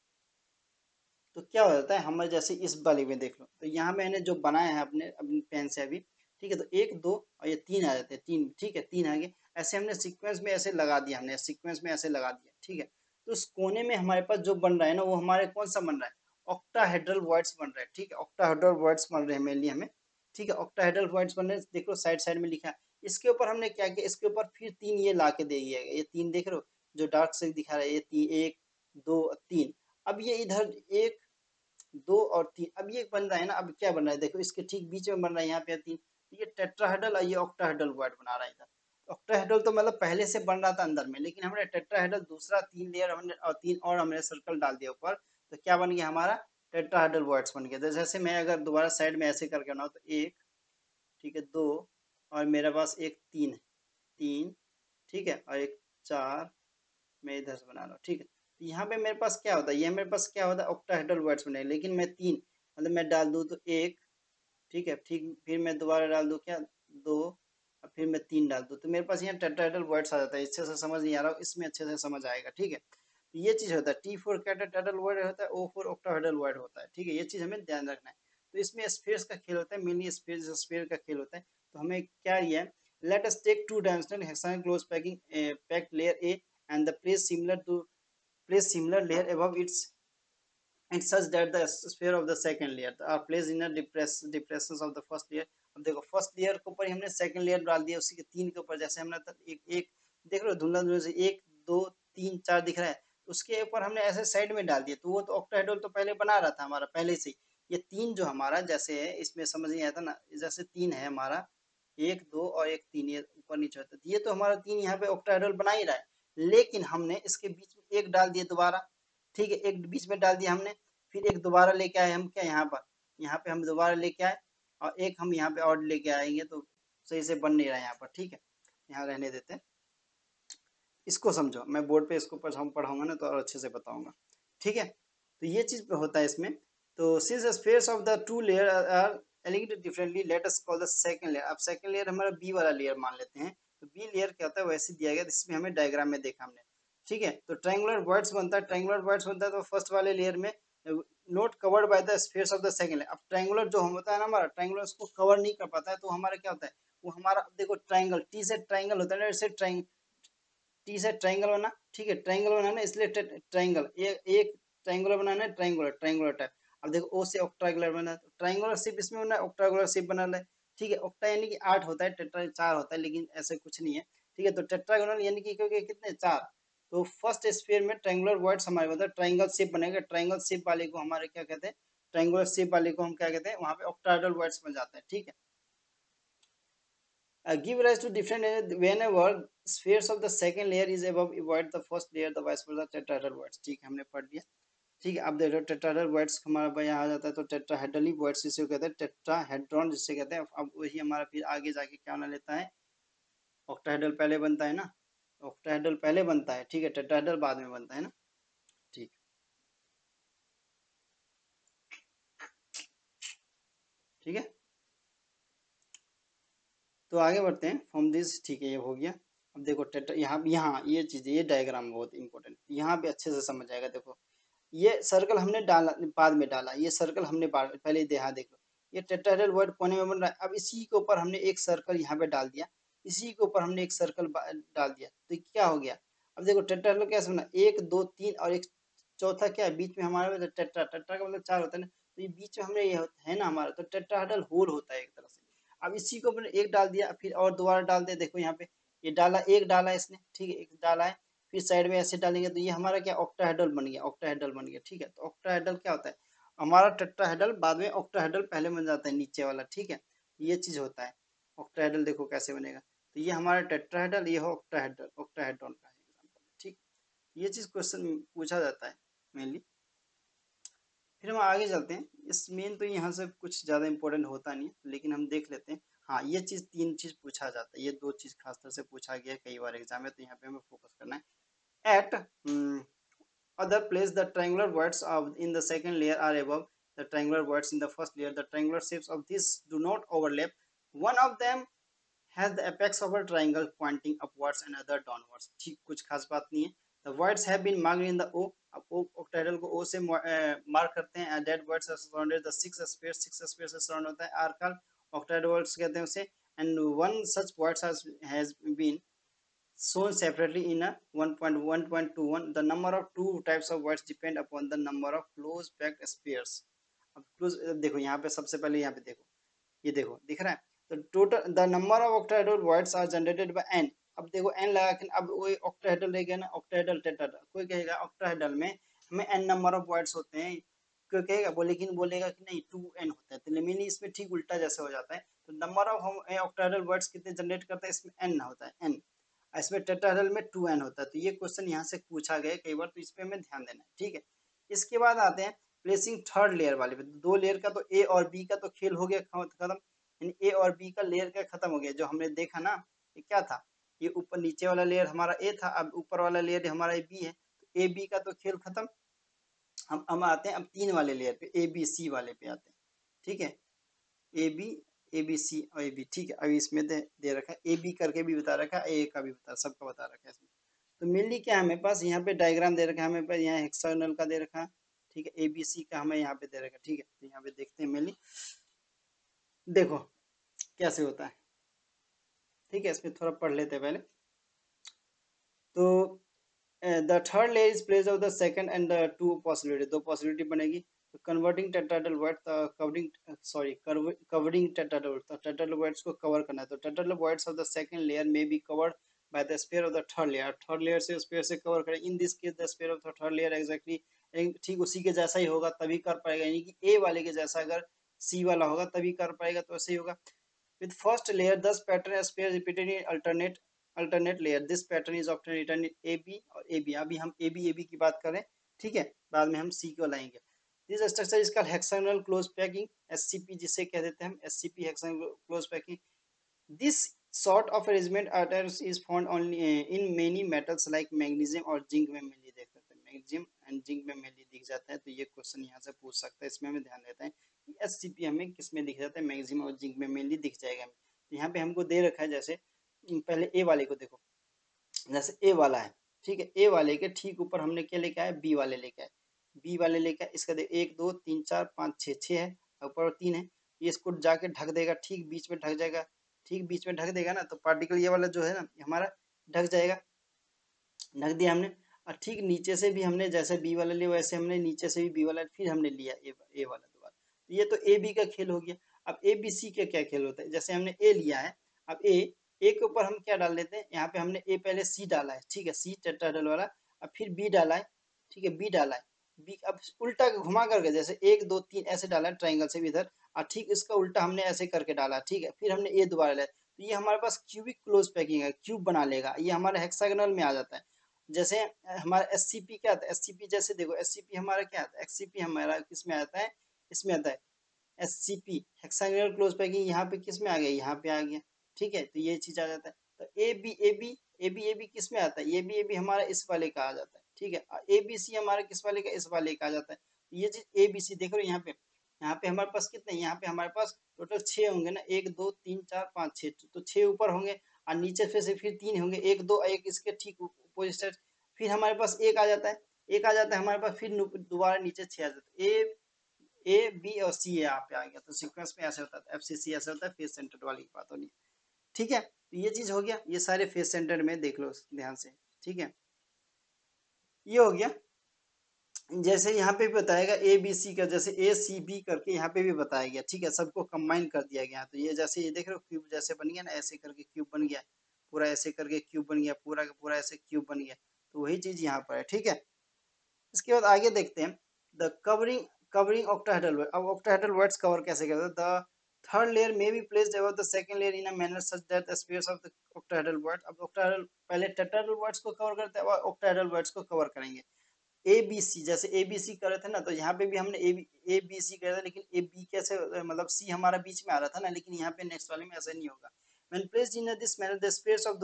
तो क्या हो जाता है, हमारे जैसे इस वाले में देख लो, तो यहाँ मैंने जो बनाया है अपने अपनी पेन से अभी, ठीक है, तो एक दो और ये तीन आ जाते हैं, तीन, ठीक है, तीन आगे ऐसे हमने सीक्वेंस में ऐसे लगा दिया, हमने सीक्वेंस में ऐसे लगा दिया, ठीक है। तो उस कोने में हमारे पास जो बन रहा है ना, वो हमारे कौन सा बन रहा है, ऑक्टाहेड्रल वर्ड्स बन रहे हैं, ठीक है, ऑक्टाहेड्रल वर्ड्स बन रहे हैं मेनली हमें, ठीक है, ऑक्टाहेड्रल वर्ड्स बन रहे हैं, देखो साइड साइड में लिखा है। इसके ऊपर हमने क्या किया, इसके ऊपर फिर तीन ये ला के दे दिया, ये तीन देख रहे हो जो डार्क से दिखा रहा है, ये तीन, एक दो तीन। अब ये इधर एक दो और तीन, अब ये बन रहा है ना, अब क्या बन रहा है देखो, इसके ठीक बीच में बन रहा है यहाँ पे तीन, तो ये टेट्राहेड्रल और ये ऑक्टाहेड्रल वर्ड बना रहा है इधर। ऑक्टाहेड्रल तो मतलब पहले से बन रहा था अंदर में, लेकिन हमने टेट्राहेड्रल दूसरा तीन लेयर हमने और तीन और हमने सर्कल डाल दिया ऊपर, तो क्या बन गया हमारा, टेट्राहेड्रल वर्ड्स बन गया। तो जैसे मैं अगर दोबारा साइड में ऐसे करके बनाऊँ, तो एक, ठीक है, दो, और मेरे पास एक तीन है, तीन, ठीक है, और एक चार, मैं इधर से बना रहा हूँ, ठीक है। तो यहाँ पे मेरे पास क्या होता है, ये मेरे पास क्या होता है, ऑक्टाहेड्रल वर्ड्स बने, लेकिन मैं तीन, मतलब मैं डाल दूँ तो एक, ठीक है, ठीक, फिर मैं दोबारा डाल दूँ क्या, दो, और फिर मैं तीन डाल दूँ, तो मेरे पास यहाँ टेट्राहेड्रल वर्ड्स आ जाता है। इससे से समझ नहीं आ रहा, इसमें अच्छे से समझ आएगा, ठीक है। तो ये चीज़ होता है, टी फोर टेट्राहेड्रल वर्ड होता है, ओ फोर ऑक्टाहेड्रल वर्ड होता है, ठीक है, ये चीज़ हमें ध्यान रखना है। तो इसमें स्फीयर्स का खेल होता है, मेनली स्फीयर का खेल होता है। तो हमें क्या ये है, let us take two dimensional hexagon close packing packed layer A and the place similar layer above it's such that the sphere of the second layer are placed in a depressions of the first layer। अब देखो first layer के ऊपर हमने second layer डाल दिया, उसी के तीन के ऊपर, जैसे हमने एक एक देख रहे हो धुंधला धुंधला से एक दो तीन चार दिख रहा है, उसके ऊपर हमने ऐसे साइड में डाल दिया, तो वो तो ऑक्टाहेड्रल तो पहले बना रहा था हमारा पहले से ही। ये तीन जो हमारा जैसे है, इसमें समझ नहीं आता ना, जैसे तीन है हमारा, एक दो और एक तीन, ये ऊपर नीचे होता है, ये तो हमारा तीन यहाँ पे ऑक्टाहेड्रल बना ही रहा है, लेकिन हमने इसके बीच में एक डाल दिया दोबारा, ठीक है, एक बीच में डाल दिया हमने, फिर एक दोबारा लेके आए हम क्या यहाँ पर, यहाँ पे हम दोबारा लेके आए, और एक हम यहाँ पे और लेके आएंगे, तो सही से बन नहीं रहा है यहाँ पर, ठीक है, यहाँ रहने देते हैं। इसको समझो, मैं बोर्ड पे इसको पढ़ाऊंगा ना तो और अच्छे से बताऊंगा, ठीक है। तो ये चीज पे होता है इसमें। तो since space of the two layer are allocated differently, let us call the second layer. अब सेकंड लेयर हमारा बी वाला लेयर मान लेते हैं। तो बी लेयर क्या होता है, वैसे दिया गया, इसमें हमें डायग्राम में देखा हमने, ठीक है। तो ट्रायंगुलर वर्ड्स बनता है, ट्रायंगुलर वर्ड्स बनता है तो फर्स्ट वाले लेयर में note covered by the space of the second layer. अब ट्रायंगुलर जो होता है ना हमारा, ट्रायंगुलर उसको कवर नहीं कर पाता है, तो हमारा क्या होता है, वो हमारा देखो ट्रायंगल, टी से ट्रायंगल होता है ना, ऐसे टी से ट्रायंगल बना, ठीक है, ट्रायंगल बनाना इसलिए ट्रायंगल, एक ट्रायंगुलर बनाना है, ट्रायंगुलर ट्रायंगुलर टाइप। अब देखो ओ से ऑक्टागुलर बना, तो ट्रायंगुलर शेप इसमें बना, ऑक्टागुलर शेप बना है, ठीक है। ऑक्टा यानी कि आठ होता है, टेट्रा चार होता है, लेकिन ऐसे कुछ नहीं है, ठीक है। तो टेट्रागोनल यानी कि क्योंकि कितने चार, तो फर्स्ट स्फीयर में ट्रायंगुलर वर्ड्स हमारे मतलब ट्रायंगल शेप बनेगा, ट्रायंगल शेप वाले को हमारे क्या कहते हैं, ट्रायंगुलर शेप वाले को हम क्या कहते हैं, वहां पे ऑक्टाहेड्रल वर्ड्स बन जाते हैं, ठीक है। Give rise to different whenever spheres of the second layer is above avoid the first layer, the vice versa tetrahedral words, ठीक है, हमने पढ़ लिया, ठीक है। अब देखो टेट्राहेड्रल वर्ड्स हमारा यहाँ आ जाता है, तो टेट्राहेड्रल वर्ड्स जिसे कहते हैं, टेट्राहेड्रॉन जिसे कहते हैं। अब वही हमारा फिर आगे जाके क्या बना लेता है, ऑक्टाहेड्रल पहले बनता है ना, ऑक्टाहेड्रल पहले बनता है, ठीक है, टेट्राहेड्रल बाद में बनता है ना, ठीक, ठीक है। तो आगे बढ़ते हैं, फ्रॉम दिस, ठीक है, ये हो गया। अब देखो टेट्रा, यहाँ यहाँ ये चीज़, ये डायग्राम बहुत इंपॉर्टेंट, यहाँ पे अच्छे से समझ आएगा। देखो ये सर्कल हमने डाला, बाद में डाला, ये सर्कल हमने पहले ही देखा, देखो ये टेट्राहेड्रल वर्ड कोने में बन रहा है। अब इसी के ऊपर हमने एक सर्कल यहाँ पे डाल दिया, इसी के ऊपर हमने एक सर्कल डाल दिया, तो क्या हो गया। अब देखो टेट्राहेड्रल कैसे बना, एक दो तीन और एक चौथा क्या है बीच में हमारे, टेट्रा, टेट्रा का मतलब चार होता है ना, तो ये बीच में हमने ये है ना हमारा, तो टेट्राहेड्रल होल होता है एक तरह से। अब इसी को मैंने एक डाल दिया, फिर और दोबारा डाल दिया, देखो यहाँ पे ये डाला, एक डाला इसने, ठीक है, एक डाला है, फिर साइड में ऐसे डालेंगे तो ये हमारा क्या ऑक्टाहेड्रल बन गया, ऑक्टाहेड्रल बन गया। ठीक है, तो ऑक्टाहेड्रल क्या होता है, हमारा टेट्राहेड्रल बाद में ऑक्टाहेड्रल पहले बन जाता है नीचे वाला। ठीक है, ये चीज होता है। ऑक्टाहेड्रल देखो कैसे बनेगा, तो ये हमारा टेट्राहेड्रल, ये हो ऑक्टाहेड्रल, ऑक्टाहेड्रॉन का एग्जांपल। ठीक, ये चीज क्वेश्चन पूछा जाता है मेनली। फिर हम आगे चलते हैं। इस मेन तो यहाँ से कुछ ज़्यादा इंपॉर्टेंट होता नहीं है, लेकिन हम देख लेते हैं। हाँ, ये चीज़ 3 चीज़ पूछा जाता है, ये 2 चीज़ खास तरह से पूछा गया है कई बार एग्जाम में, तो यहाँ पे हमें फोकस करना है। At other place the triangular words of in the second layer are above the triangular words in the first layer. The triangular shapes of these do not overlap. One of them has the apex of a triangle pointing upwards and other downwards. ठीक, कुछ खास बात नहीं है। The words have been marked in the O. अब O octahedral को O से mark करते हैं। And that words are surrounded the 6 spheres, 6 spheres से surround होता है, are called octahedral words कहते हैं उसे। And one such words has been shown separately in a 1.1.21. The number of two types of words depend upon the number of close packed spheres. अब close देखो, यहाँ पे सबसे पहले यहाँ पे देखो, ये देखो दिख रहा है। तो total the number of octahedral voids are generated by n। अब देखो n लगा के, अब वही ऑक्टाहेड्रल रह गया ना, ऑक्टाहेड्रल टेट्राहेड्रल। कोई कहेगा ऑक्टाहेड्रल में हमें n नंबर ऑफ वर्ड्स होते हैं, कोई कहेगा लेकिन बोलेगा कि नहीं 2n होता है। तो मीनिंग इसमें ठीक उल्टा जैसे हो जाता है। तो नंबर ऑफ हम ऑक्टाहेड्रल वर्ड्स कितने जनरेट करते हैं, इसमें n होता है n, इसमें टेट्राहेड्रल में 2n होता है। तो ये क्वेश्चन यहाँ से पूछा गया कई बार, तो इस पे हमें ध्यान देना है। ठीक है, इसके बाद आते हैं प्लेसिंग थर्ड लेयर वाले पे। 2 लेयर का तो ए और बी का तो खेल हो गया खत्म, ए और बी का लेयर का खत्म हो गया। जो हमने देखा ना, ये क्या था, ये ऊपर नीचे वाला लेयर हमारा ए था, अब ऊपर वाला लेयर हमारा बी है। तो ए बी का तो खेल खत्म। हम आते हैं अब 3 वाले लेयर पे, ए बी सी वाले पे आते हैं। ठीक है, ए बी, ए बी सी और ए बी। ठीक है, अभी इसमें दे रखा है ए बी करके भी बता रखा है, ए का भी बता, सबका बता रखा है इसमें। तो मेनली क्या है हमें पास यहाँ पे डायग्राम दे रखा है, हमें पास यहाँ हेक्सागोनल का दे रखा है। ठीक है, ए बी सी का हमें यहाँ पे दे रखा है। ठीक है, तो यहाँ पे देखते हैं मेनली, देखो कैसे होता है। ठीक है, इसमें थोड़ा पढ़ लेते हैं पहले। तो the third layer is place of the second and the two possibility, 2 possibility बनेगी। तो converting tetrahedral void, covering tetrahedral, तो टेट्राहेड्रल वर्ड्स को कवर करना है। तो tetrahedral voids of the second layer में be covered by the sphere of the third layer, third layer से sphere से कवर करें। In this case the sphere of the third layer exactly, ठीक उसी के जैसा ही होगा तभी कर पाएगा, यानी कि ए वाले के जैसा अगर सी वाला होगा तभी कर पाएगा, तो ऐसे ही होगा। With first layer, thus pattern appears repeated in alternate layer. This pattern is often written in AB और AB। अभी हम AB की बात करें, ठीक है, बाद में हम C को लाएंगे। This structure is called hexagonal close packing, SCP जिसे कह देते हैं हम, SCP hexagonal close packing। This sort of arrangement atoms is found only in many metals like magnesium और जिंक में mainly देख सकते हैं, मैग्नीशियम एंड जिंक में mainly दिख जाता है। तो ये क्वेश्चन यहाँ से पूछ सकता है, इसमें हमें ध्यान देते हैं कि SCP हमें किस में दिख जाता है, मैग्नीशियम और जिंक में mainly दिख जाएगा। तो यहाँ पे हमको दे रखा है, जैसे पहले ए वाले को देखो, जैसे ए वाला है, ठीक है, ए वाले के ठीक ऊपर हमने क्या लेके आया, बी वाले लेके आए, बी वाले लेके आए। इसका देख 1 2 3 4 5 6, 6 है, ऊपर 3 है, ये इसको जाके ढक देगा, ठीक बीच में ढक जाएगा। ठीक बीच में ढक देगा ना, तो पार्टिकल ये वाला जो है ना हमारा ढक जाएगा, ढक दिया हमने। और ठीक नीचे से भी हमने जैसे बी वाला लिया वैसे हमने नीचे से भी बी वाला फिर हमने लिया ए वाला दोबारा। तो ये तो ए बी का खेल हो गया। अब ए बी सी का क्या खेल होता है, जैसे हमने ए लिया है, अब ए के ऊपर हम क्या डाल देते हैं, यहाँ पे हमने ए पहले सी डाला है, ठीक है, सी टेट्राहेड्रल वाला, अब फिर बी डाला है, ठीक है, बी डाला है, बी अब उल्टा घुमा करके जैसे 1 2 3 ऐसे डाला है ट्राइंगल से भी इधर, और ठीक इसका उल्टा हमने ऐसे करके डाला, ठीक है, फिर हमने ए दोबारा लिया। तो ये हमारे पास क्यूबिक क्लोज पैकिंग है, क्यूब बना लेगा, ये हमारे हेक्सागोनल में आ जाता है। जैसे हमारा एससीपी क्या आता है, एससीपी जैसे देखो एससीपी हमारा क्या आता है, एक्ससीपी हमारा किस में आता है, इसमें आता है एससीपी हेक्सागोनल क्लोज पैकिंग, यहाँ पे किस में आ गया, यहाँ पे आ गया, ठीक है, तो ये चीज आ जाता है। तो ए बी किस में आता है, ए बी हमारा इस वाले का आ जाता है, ठीक है, ए बी सी हमारा किस वाले का, इस वाले का आ जाता है। तो ये चीज ए बी सी देख रहे हो, यहाँ पे हमारे पास कितने, यहाँ पे हमारे पास टोटल 6 होंगे ना, 1 2 3 4 5 6, तो 6 ऊपर होंगे और नीचे फिर 3 होंगे, 1 2 1 इसके ठीक अपोजिट साइड, फिर हमारे पास एक आ जाता है, हमारे पास, फिर दोबारा नीचे 6 आ जाता है, ए बी और सी यहाँ पे आ गया। तो सीक्वेंस में ऐसे होता है, एफसीसी ऐसे होता है, फेस सेंटर वाली बात होनी है, ठीक है। तो ये चीज हो गया, ये सारे फेस सेंटर में देख लो ध्यान से, ठीक है, ये हो गया। जैसे यहाँ पे भी बताएगा ए बी सी का, जैसे ए सी बी करके यहाँ पे भी बताया गया, ठीक है, सबको कंबाइन कर दिया गया। तो ये जैसे ये देख रहे हो क्यूब जैसे बन गया ना, ऐसे करके क्यूब बन गया, पूरा ऐसे करके क्यूब बन गया, पूरा का पूरा ऐसे क्यूब बन गया। तो वही चीज यहाँ पर है, ठीक है। इसके बाद आगे देखते हैं द कवरिंग ऑक्टाहेड्रल वर्ड। अब ऑक्टाहेड्रल वर्ड्स कवर कैसे करते हैं? द थर्ड लेयर में be placed above the second layer in a manner such that the space of the octahedral word. अब ऑक्टाहेड्रल पहले टेट्राहेड्रल वर्ड्स को कवर करते हैं और ऑक्टाहेड्रल वर्ड्स को कवर करेंगे। ए बी सी, जैसे ए बी सी कर रहे थे ना, तो यहाँ पे भी हमने ए बी सी कर रहे थे, लेकिन ए बी कैसे, मतलब सी हमारा बीच में आ रहा था ना, लेकिन यहाँ पे नेक्स्ट वाले में ऐसा नहीं होगा। When placed in this manner, the spares of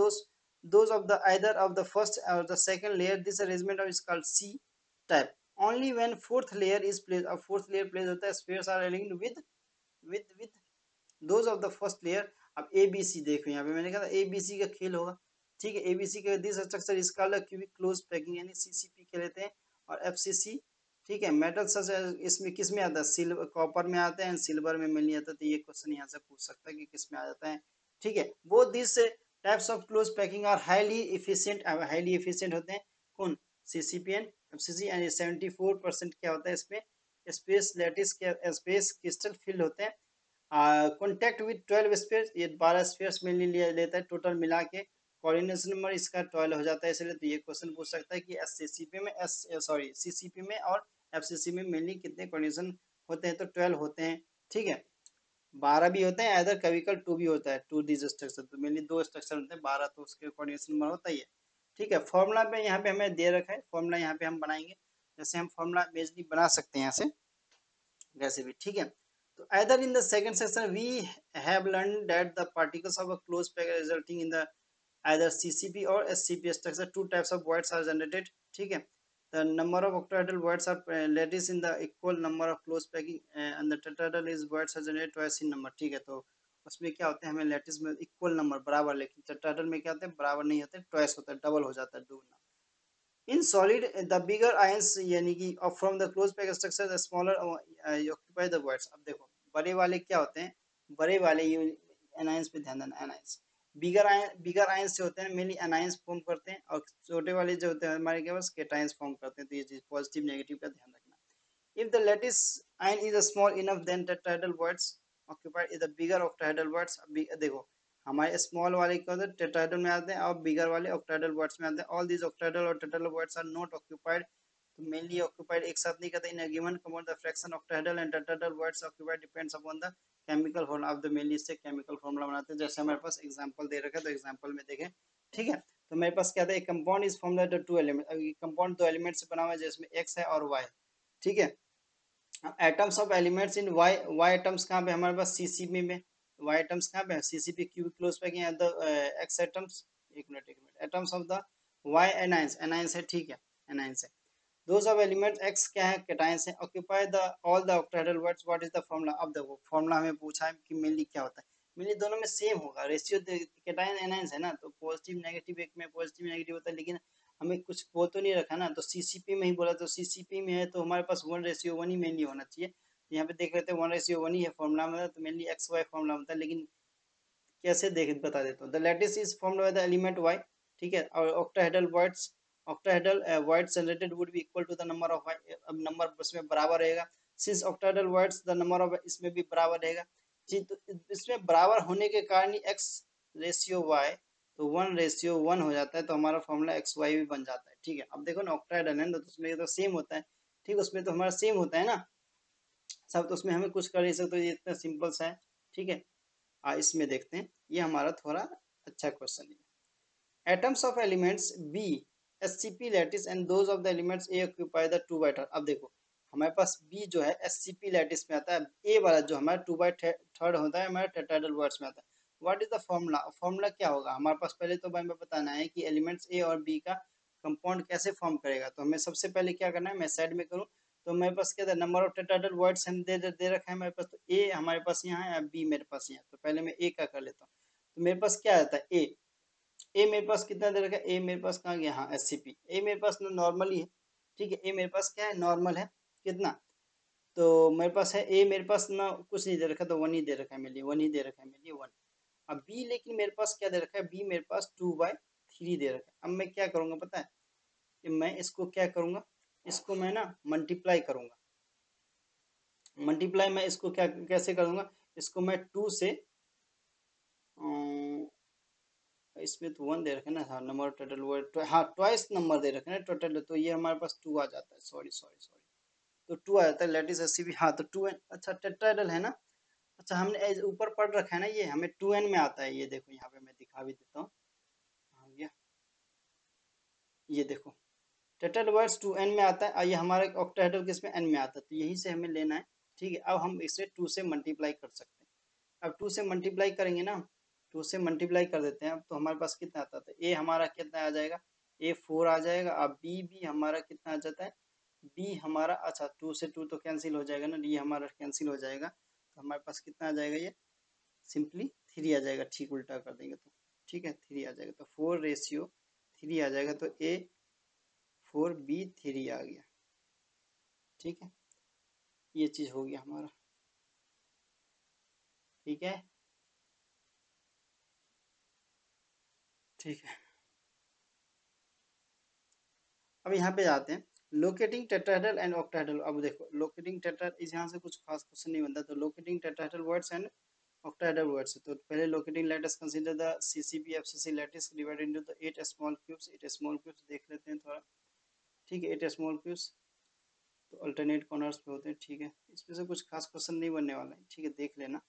those of the either of the first or the second layer, this arrangement is called C type. Only when fourth layer is placed, अब fourth layer placed होता है, spares are aligned with those of the first layer। अब ए B सी देखो, यहाँ पे मैंने कहा था ए बी सी का खेल होगा, ठीक है। ए बी सी का this structure is called cubic close packing, यानी सीसीपी के लेते हैं, और एफसीसी, ठीक है। मेटल सच इसमें किस में आता है? सिल्वर, कॉपर में आता है, सिल्वर में मिल नहीं आता। तो ये क्वेश्चन यहाँ से पूछ सकता है कि किस में आ जाता है, ठीक है। Both this types of close packing are highly efficient होते हैं। कौन? CCP and FCC. एंड 74% क्या होता है इसमें? स्पेस लैटिस के स्पेस क्रिस्टल फिल्ड होते हैं। कॉन्टेक्ट विद 12 स्पेयर्स, ये 12 स्पेयर्स में लेता है टोटल मिला के। कोऑर्डिनेशन नंबर इसका 12 हो जाता है, इसलिए तो ये क्वेश्चन पूछ सकता है कि सीसीपी में और एफसीसी में मेनली कितने कोऑर्डिनेशन होते हैं? तो 12 होते हैं, ठीक है। 12 भी होते हैं, इधर कविकल 2 भी होता है, 2 दिस स्ट्रक्चर, तो मेनली 2 स्ट्रक्चर होते हैं, 12 तो उसके कोऑर्डिनेशन नंबर होता ही है, ठीक है। फॉर्मूला पे यहाँ पे हमें दे रखा है, फॉर्मूला यहाँ पे हम बनाएंगे। जैसे हम फॉर्मूला बेसिकली बना सकते हैं यहाँ से, वैसे भी, ठीक है। तो either in the second section we have learned that the particles of a closed pack resulting in the either CCP or SCP structure, two types of voids are generated, ठीक है। The number of octahedral voids are lattice in the equal number of closed packing and the tetrahedral is voids are generated twice in number, ठीक है। तो उसमें क्या होते हैं, हमें लैटिस में इक्वल नंबर बराबर, लेकिन टेट्राहेड्रल में क्या होते हैं? बराबर नहीं होते, ट्वाइस होता है, डबल हो जाता है, दुगना। In solid the bigger ions, यानी कि from the close pack structure the smaller occupy the words. अब देखो बड़े वाले क्या होते हैं? बड़े वाले एनायंस पे ध्यान देना, एनायंस। बिगर आयंस से होते हैं, मेनली एनायंस फॉर्म करते हैं, और छोटे वाले जो होते हैं हमारे के पास केटायंस फॉर्म करते हैं। तो ये चीज पॉजिटिव नेगेटिव का ध्यान रखना। If the lattice ion is small enough, then tetrahedral words occupied is the bigger octahedral words। देखो हमारे स्मॉल वाले क्या होते हैं? टेट्राहेड्रल में आते हैं, और बिगर वाले ऑक्टाहेड्रल वर्ड्स में आते हैं। ऑल दीज ऑक्टाहेड्रल और tetrahedral voids are not occupied, तो मेनली ऑक्यूपाइड एक साथ नहीं करते। In a given compound the fraction octahedral and tetrahedral voids occupied depends upon the chemical formula of the, mainly इससे केमिकल फॉर्मूला बनाते हैं। जैसे हमारे पास एग्जांपल दे रखा है, तो एग्जांपल में देखें, ठीक है। तो मेरे पास क्या था? एक compound is formula two element. अब ये कंपाउंड 2 एलिमेंट से बना हुआ है, जिसमें एक्स है और वाई, ठीक है। Atoms of elements in Y, Y atoms कहाँ पे हमारे पास? सीसीपी में। वाई एटम्स कहाँ पे है? CCP, cubic close packing at the X atoms, एक minute atoms of the Y anions, anions है, ठीक है, एनाइंस है। दोज ऑफ एलिमेंट्स एक्स क्या है? कैटायंस है। Occupy the all the octahedral words, what is the formula? अब देखो फॉर्मूला हमें पूछा है कि मेनली क्या होता है। मेनली दोनों में सेम होगा, रेशियो कैटायन एनाइंस है ना, तो पॉजिटिव नेगेटिव, एक में पॉजिटिव नेगेटिव होता है, लेकिन हमें कुछ वो तो नहीं रखा ना, तो सीसीपी में ही बोला, तो सीसीपी में है तो हमारे पास 1:1 ही मेनली होना चाहिए। यहाँ पे देख लेते हैं 1:1 ही है फॉर्मूला में, तो मेनली एक्स वाई फॉर्मूला होता है। लेकिन कैसे देख बता देता हूँ। The lattice is formed by the element Y, ठीक है। और octahedral voids generated would be equal to the number of Y. अब नंबर उसमें बराबर रहेगा, since octahedral voids the number of, इसमें भी बराबर रहेगा जी। तो इसमें बराबर होने के कारण ही एक्स रेशियो वाई, तो 1:1 हो जाता है, तो हमारा फॉर्मूला एक्स वाई भी बन जाता है, ठीक है। अब देखो ना ऑक्टाहेड्रल है ना, तो उसमें तो सेम होता है, ठीक, उसमें तो हमारा सेम होता है ना सब, तो उसमें हमें कुछ कर नहीं सकते, ये इतना सिंपल सा है, ठीक है। इसमें देखते हैं, ये हमारा थोड़ा अच्छा क्वेश्चन है। Atoms of elements B SCP lattice and those of the elements A occupy the 2/3। अब देखो हमारे पास बी जो है एससीपी लैटिस में आता है, ए वाला जो हमारा 2/3 होता है हमारे टेट्राहेड्रल वर्ड्स में आता है। What is the formula? Formula क्या होगा हमारे पास? पहले तो हमें बताना है कि एलिमेंट्स ए और बी का कंपाउंड कैसे फॉर्म करेगा। तो हमें सबसे पहले क्या करना है, मैं साइड में करूँ, तो मेरे पास क्या था? नंबर ऑफ टेट्राहेड्रल वर्ड्स हम दे रखा है मेरे पास, तो ए हमारे पास यहाँ है, बी मेरे पास यहाँ, तो पहले मैं ए का कर लेता हूँ। तो मेरे पास क्या आता है? ए मेरे पास कितना दे रखा है? ए मेरे पास कहाँ गया? हाँ एससीपी। ए मेरे पास नॉर्मल ही है, ठीक है। ए मेरे पास क्या है? नॉर्मल है। कितना? तो मेरे पास है ए, मेरे पास ना कुछ नहीं दे रखा, तो 1 ही दे रखा है मेरे लिए, 1 ही दे रखा है मेरे लिए, 1। अब बी, लेकिन मेरे पास क्या दे रखा है? बी मेरे पास 2/3 दे रखा है। अब मैं क्या करूंगा पता है? कि मैं इसको क्या करूंगा, इसको मैं ना मल्टीप्लाई करूंगा। मल्टीप्लाई मैं इसको क्या कैसे करूंगा? इसको मैं 2 से इसमें तो 1 दे रखे ना, हाँ नंबर टोटल वर्ड, हाँ ट्वाइस नंबर दे रखे ना टोटल, तो ये हमारे पास 2 आ जाता है, सॉरी सॉरी सॉरी, तो 2 आ जाता है लेटिस एससीपी, हाँ तो 2n, अच्छा टेट्राहेड्रल है ना। अच्छा हमने ऊपर पढ़ रखा है ना, ये हमें 2n में आता है, ये देखो यहाँ पे मैं दिखा भी देता हूँ, आ गया, ये देखो टेट्राहेड्रल 2n में आता है, और ये हमारे ऑक्टाहेड्रल किस में n में आता है, तो यहीं से हमें लेना है। ठीक है, अब हम इसे 2 से मल्टीप्लाई कर सकते हैं, अब 2 से मल्टीप्लाई करेंगे ना, 2 से मल्टीप्लाई कर देते हैं, अब तो हमारे पास कितना आता है, ए हमारा कितना आ जाएगा, ए 4 आ जाएगा, अब बी भी हमारा कितना आ जाता है, बी हमारा, अच्छा 2 से 2 तो कैंसिल हो जाएगा ना, ये हमारा कैंसिल हो जाएगा, तो हमारे पास कितना आ जाएगा, ये सिंपली 3 आ जाएगा, ठीक उल्टा कर देंगे तो, ठीक है 3 आ जाएगा, तो 4:3 आ जाएगा, तो ए 4b3 आ गया। ठीक है, ये चीज हो गया हमारा, ठीक है, ठीक है। अब यहाँ पे जाते हैं, लोकेटिंग टेट्राहेड्रल एंड ऑक्टाहेड्रल, अब देखो लोकेटिंग टेट्राहेड्रल, इस यहाँ से कुछ खास क्वेश्चन नहीं बनता, तो locating tetrahedral words and octahedral words, तो पहले locating, let us consider the CCP FCC lattice divided into the 8 small cubes, 8 small cubes देख लेते हैं थोड़ा, ठीक है 8 small cubes, तो अल्टरनेट कॉर्नर्स पे होते हैं, ठीक है, इसमें से कुछ खास क्वेश्चन नहीं बनने वाला है, ठीक है देख लेना,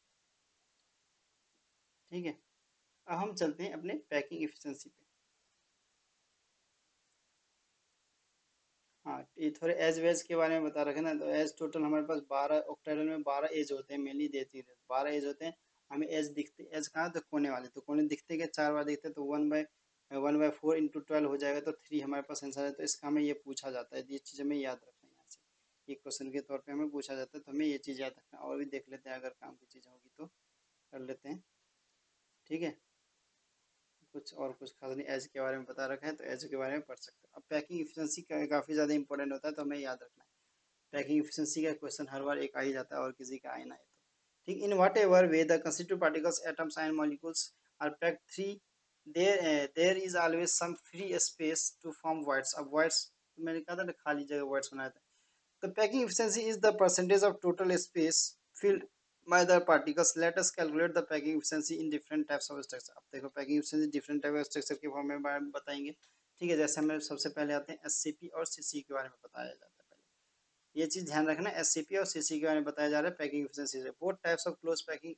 ठीक है। अब हम चलते हैं अपने पैकिंग एफिशिएंसी पे, हाँ ये थोड़े एज वेज के बारे में बता रखे ना, तो एज टोटल हमारे पास 12 ऑक्टेडल में 12 एज होते हैं, मेनली देती है 12 एज होते हैं, हमें एज दिखते, एज कहाँ तो कोने वाले, तो कोने दिखते क्या 4 बार दिखते, तो 1/4 इंटू 12 हो जाएगा, तो 3 हमारे पास आंसर है, तो इसका हमें ये पूछा जाता है, ये चीज़ हमें याद रखना है यहाँ से, ये क्वेश्चन के तौर पर हमें पूछा जाता है, तो हमें ये चीज़ याद रखना, और भी देख लेते हैं, अगर काम की चीज़ होगी तो कर लेते हैं, ठीक है। कुछ और कुछ खास नहीं, एज के बारे में बता रखा है, तो एज के बारे में पढ़ सकते हैं। अब पैकिंग एफिशिएंसी काफ़ी ज़्यादा इंपॉर्टेंट होता है, तो हमें याद रखना है, पैकिंग एफिशिएंसी का क्वेश्चन हर बार एक आ ही जाता है, और किसी का आए ना आए तो, ठीक। In whatever way the constitute particles atoms and molecules are packed three, there is always some free space to form voids, अब वर्ड्स तो मैंने कहा था ना खाली जगह वर्ड्स बनाया था, the packing efficiency is the percentage of total space filled by the particles. Let us calculate the packing efficiency in different types of structure. अब देखो packing efficiency different type of structure के form में बताएंगे, ठीक है। जैसे हमें सबसे पहले आते हैं एससीपी और सीसी के बारे में बताया जाता है, पहले ये चीज ध्यान रखना, एससीपी और सीसी के बारे में बताया जा रहा है पैकिंग एफिशिएंसी से। Both types of close packing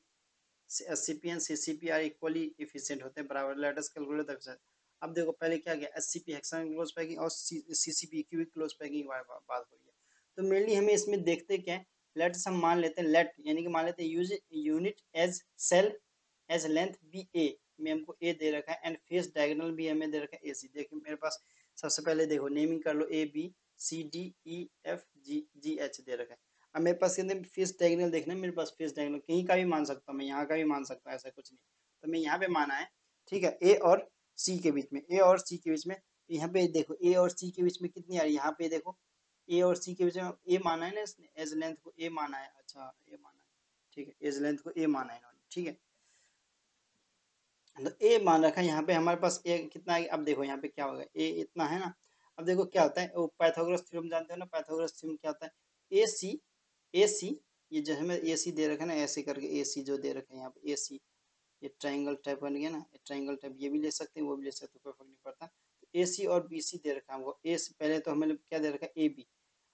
SCP and CCP are equally efficient होते हैं, बराबर। Let us calculate the efficiency. अब देखो पहले क्या गया, एससीपी हेक्सागोनल क्लोज पैकिंग और सीसीपी क्यूबिक क्लोज पैकिंग की बात हो रही है, तो मेनली हमें इसमें देखते क्या है, लेट हम मान लेते हैं, लेट यानी कि मान लेते हैं use unit edge cell edge length be A, में हमको ए दे रखा है, एंड फेस डायगोनल भी हमें दे रखा है ए सी। देखिए मेरे पास सबसे पहले देखो नेमिंग कर लो, A B C D E F G G H दे रखा है। अब मेरे पास कहते हैं फेस डायगोनल देखना है, मेरे पास फेस डायगोनल कहीं का भी मान सकता हूँ, मैं यहाँ का भी मान सकता हूँ, ऐसा कुछ नहीं, तो मैं यहाँ पे माना है, ठीक है। ए और सी के बीच में, ए और सी के बीच में, यहाँ पे देखो ए और सी के बीच में कितनी आ रही है, यहाँ पे देखो ए और सी के बीच में ए माना है ना इसने, एज लेंथ को ए माना है, अच्छा ए माना है, ठीक है, एज लेंथ को ए माना है इन्होंने, ठीक है। तो ए मान रखा है, यहाँ पे हमारे पास ए कितना है, अब देखो यहाँ पे क्या होगा, ए इतना है ना। अब देखो क्या होता है, वो पाइथागोरस थ्योरम जानते हो ना, पाइथागोरस थ्योरम क्या होता है, ए सी, ये जो हमें ए सी दे रखा है ना, ऐसे करके ए सी जो दे रखा है यहाँ पे ए सी, ये ट्राइंगल टाइप बन गया ना, ये ट्राइंगल टाइप, ये भी ले सकते हैं वो भी ले सकते हैं, कोई फर्क नहीं पड़ता। तो ए सी और बी सी दे रखा है हमको, ए सी पहले तो हमें क्या दे रखा है, ए बी,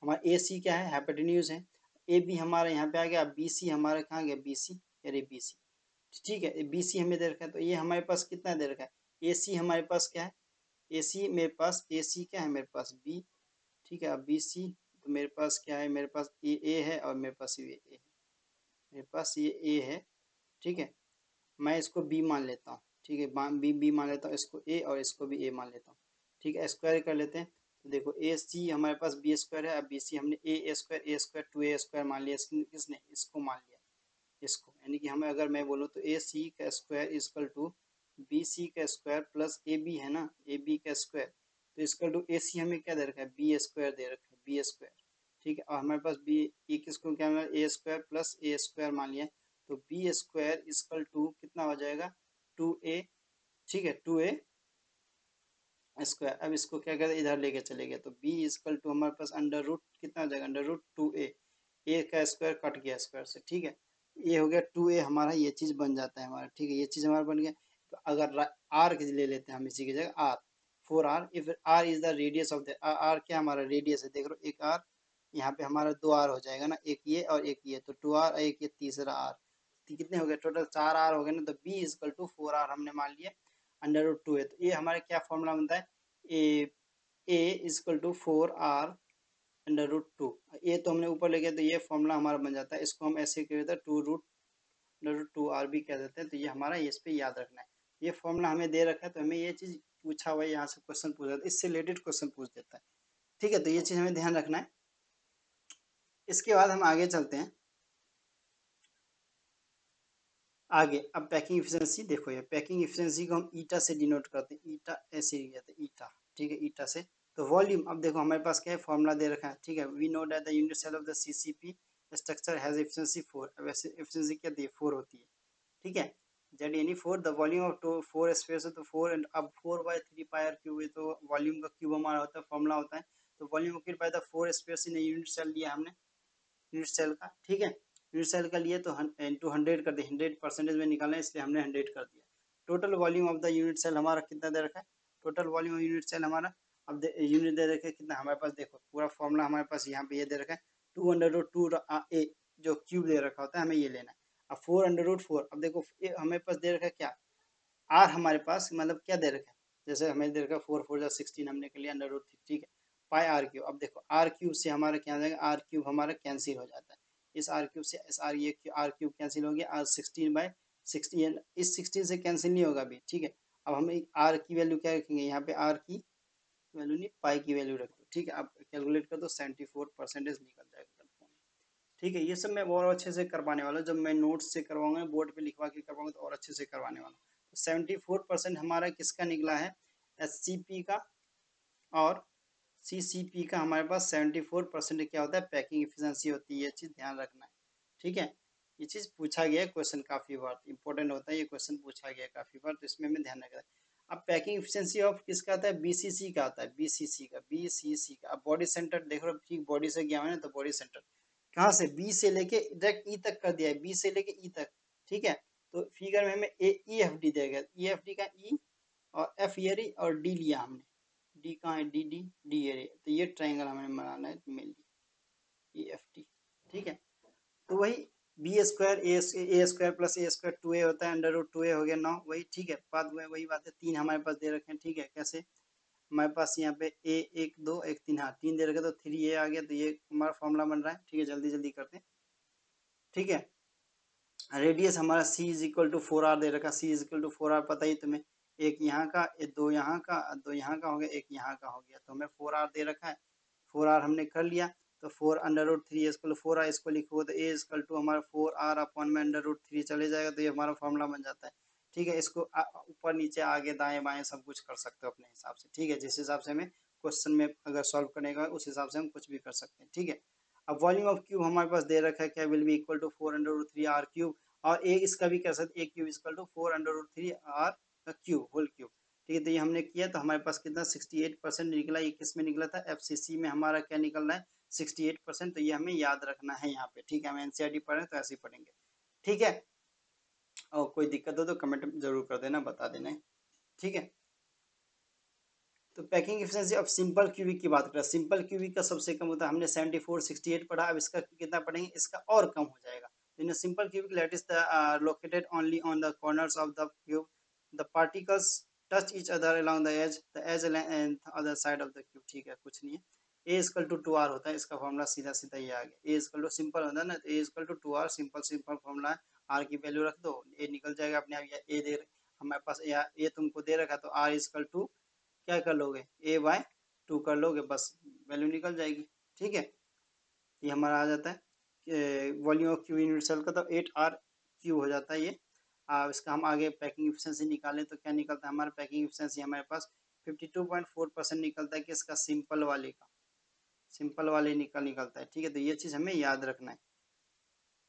हमारा ए सी क्या है, हाइपोटेन्यूज है, ए बी हमारा यहाँ पे आ गया, बी सी हमारा कहाँ गया, बी सी, अरे बी सी, ठीक है, बी सी हमें दे रखा है, तो ये हमारे पास कितना दे रखा है, ए सी हमारे पास क्या है, ए सी मेरे पास, ए सी क्या है मेरे पास बी, ठीक है। अब बी सी तो मेरे पास क्या है, मेरे पास ए है, और मेरे पास ये ए है, मेरे पास ये ए है, ठीक है। मैं इसको बी मान लेता हूँ, ठीक है, बी बी मान लेता हूँ, इसको ए और इसको भी ए मान लेता हूँ, ठीक है। स्क्वायर कर लेते हैं, तो देखो ए सी हमारे पास बी स्क्वायर है, अब बी सी हमने ए स्क्वायर टू ए स्क्वायर मान लिया, किसने, इसको मान लिया, इसको, यानी कि हमें अगर मैं बोलूँ तो ए सी का square is equal to B C का स्क्वायर प्लस ए बी है ना, ए बी का स्क्वायर, तो इसकल टू ए सी हमें क्या दे रखा है, बी स्क्वायर दे रखा है, बी स्क्वायर, ठीक है। और हमारे पास बी ई किसको क्या मिला, ए स्क्वायर प्लस ए स्क्वायर मान लिया, तो बी स्क्वायर इजकल टू कितना हो जाएगा, टू ए, ठीक है, टू ए स्क्वायर। अब इसको क्या कहते हैं, इधर लेके चले गए, तो बी इजकल टू हमारे पास अंडर रूट कितना हो जाएगा, अंडर रूट टू ए का स्क्वायर कट गया स्क्वायर से, ठीक है। ये हो गया टू ए हमारा, ये चीज बन जाता है हमारा, ठीक है, ये चीज हमारा बन गया। तो अगर आर ले लेते हैं हम इसी की जगह r, 4r, if r is the radius of the, r क्या हमारा रेडियस है, देख लो एक आर, यहाँ पे हमारा 2r हो जाएगा ना, एक ये और एक ये, तो 2r, एक ये तीसरा आर, कितने हो गए टोटल 4r हो गए ना, तो b is equal to 4r हमने मान लिया, अंडर रूट 2 है, तो ये हमारा क्या फॉर्मूला बनता है, A is equal to 4r under root 2, ये तो हमने ऊपर ले गया, तो ये फॉर्मूला हमारा बन जाता है, इसको हम ऐसे कह देते हैं 2 रूट अंडर रूट 2r भी कह देते हैं, तो ये हमारा इस पे याद रखना है, ये फॉर्मूला हमें दे रखा है, तो हमें ये चीज पूछा हुआ है, यहाँ से क्वेश्चन पूछा था, इससे रिलेटेड क्वेश्चन पूछ देता है, ठीक है, तो ये चीज हमें ध्यान रखना है। इसके बाद हम आगे चलते हैं, आगे अब पैकिंग इफिशिएंसी देखो, ये पैकिंग इफिशिएंसी को हम ईटा से डिनोट करते हैं, ईटा ऐसे ही कहते हैं ईटा, ठीक है, ईटा से। तो वॉल्यूम, अब देखो हमारे पास क्या है, फॉर्मूला दे रखा है, ठीक है, we know that the unit cell of the CCP structure has efficiency 4, अब वैसे एफिशिएंसी क्या दी है, 4 होती है, ठीक है, जेड यानी 4, द वॉल्यूम ऑफ 4 स्पेस है, तो 4 एंड अब 4/3 पाई आर क्यूब है, तो वॉल्यूम का क्यूब हमारा होता है, फॉर्मूला होता है, तो volume occupied by the 4 space in unit cell लिया हमने, यूनिट सेल का, ठीक है, यूनिट सेल का लिए तो इंटू 100 कर दिया, 100% में निकालना है इसलिए हमने 100 कर दिया। Total volume of the unit cell हमारा कितना दे रखा है, total volume of unit cell हमारा, अब यूनिट दे रखे कितना हमारे पास, देखो पूरा फॉर्मूला हमारे पास यहाँ पे ये दे रखा है, 2 ए जो क्यूब दे रखा होता है हमें ये लेना है, अब 4 अब देखो हमारे पास दे रखा है क्या, आर हमारे पास मतलब क्या दे रखा है, जैसे हमें दे रखा है 4 4 16 हमने कर लिया अंडर रूट 3, ठीक है, पाई आर क्यूब, अब देखो आर क्यूब से हमारा क्या आ जाएगा, आर क्यूब हमारा कैंसिल हो जाता है, इस आर क्यूब से इस आर क्यूब कैंसिल हो गया, आर 16/16, इस 16 से कैंसिल नहीं होगा अभी, ठीक है, अब हम आर की वैल्यू क्या रखेंगे, यहाँ पे आर की वैल्यू नहीं पाई की वैल्यू रख दो, ठीक है, अब कैलकुलेट कर दो 74% निकल जाएगा, ठीक है, ये सब मैं और अच्छे से करवाने वाला हूँ, जब मैं नोट्स से करवाऊंगा बोर्ड पे लिखवा के करवाऊंगा तो और अच्छे से करवाने वाला हूँ। तो 74% हमारा किसका निकला है, एससीपी का, और सीसीपी का हमारे पास 74% क्या होता है, पैकिंग एफिशिएंसी होती है, ये चीज़ ध्यान रखना है, ठीक है, ये चीज़ पूछा गया है क्वेश्चन काफ़ी बार, इंपॉर्टेंट होता है ये क्वेश्चन पूछा गया है काफ़ी बार, तो इसमें हमें ध्यान रखना है। अब पैकिंग एफिशिएंसी ऑफ किसका आता है, बीसीसी का आता है, बीसीसी का। अब बॉडी सेंटर देख रहे हो, ठीक बॉडी से गया है ना, तो बॉडी सेंटर कहाँ से, बी से लेके डायरेक्ट ई तक कर दिया है, बी से लेके ई तक, ठीक है, तो फिगर में हमें ए ई एफ डी देगा, ई एफ डी का ई और एफ ईयरी और डी लिया हमने, डी कहाँ है, डी डी डी एरी, तो ये ट्रायंगल हमें बनाना है मेनली, ई एफ टी, ठीक है, तो वही बी स्क्वायर ए स्क्वायर प्लस ए स्क्वायर 2a होता है, अंडर रूट 2a हो गया 9, वही ठीक है, बात वही बात है, तीन हमारे पास दे रखे हैं, ठीक है, कैसे हमारे पास यहाँ पे ए 1 2 1 3, हाँ 3 दे रखे तो 3a आ गया, तो ये हमारा फॉर्मूला बन रहा है, ठीक है, जल्दी जल्दी करते हैं, ठीक है, रेडियस हमारा c is equal to 4r दे रखा, c is equal to 4r पता ही तुम्हें, एक यहाँ का, दो यहाँ का, दो यहाँ का हो गया, एक यहाँ का हो गया, तो हमें 4r दे रखा है, 4r हमने कर लिया, तो 4 अंडर रूट 3 इक्वल 4r, इसको लिखो तो a इक्वल टू हमारा 4r अपॉन में अंडर रूट 3 चले जाएगा, तो ये हमारा फॉर्मूला बन जाता है, ठीक है, इसको ऊपर नीचे आगे दाएं बाएं सब कुछ कर सकते हो अपने हिसाब से, ठीक है, जिस हिसाब से हमें क्वेश्चन में अगर सॉल्व करने का उस हिसाब से हम कुछ भी कर सकते हैं, ठीक है। अब वॉल्यूम ऑफ क्यूब हमारे पास दे रखा है क्या, will be equal to 4 under root 3 R cube, और ए इसका भी कर सकते, A cube equal to 4 under root 3 R cube whole cube, ठीक है, तो ये हमने किया, तो हमारे पास कितना 68% निकला, ये किस में निकला था, एफसीसी में हमारा क्या निकल रहा है 68%, तो ये हमें याद रखना है यहाँ पे, ठीक है, हम एनसीईआरटी पढ़े तो ऐसे ही पढ़ेंगे, ठीक है, और कोई दिक्कत हो तो कमेंट जरूर कर देना, बता देना, ठीक है। तो पैकिंग एफिशिएंसी अब सिंपल क्यूबिक की बात करें, सिंपल क्यूबिक का सबसे कम होता है, हमने 74 68 पढ़ा, अब इसका कितना पढ़ेंगे, इसका और कम हो जाएगा, in simple cubic lattice the located only on the corners of the cube, the particles touch each other along the edge and other side of the cube, ठीक है, कुछ नहीं है, ए इक्वल टू 2r होता है, इसका formula सीधा सीधा ये आ गया, ए इक्वल टू सिंपल होता है ना, तो A equal to 2r, simple simple formula है, आर की वैल्यू रख दो, ए निकल जाएगा अपने आप, या ए दे हमारे पास, या ए तुमको दे रखा, तो आर इक्वल टू क्या कर लोगे, a/2 कर लोगे, बस वैल्यू निकल जाएगी, ठीक है, ये हमारा आ जाता है volume of cube unit cell का, तो 8r क्यू हो जाता है ये। इसका हम आगे पैकिंग एफिशिएंसी निकालें तो क्या निकलता है, हमारा पैकिंग एफिशिएंसी हमारे पास 52.4% निकलता है, कि इसका सिंपल वाले का, सिंपल वाले निकलता है, ठीक है, तो ये चीज़ हमें याद रखना है,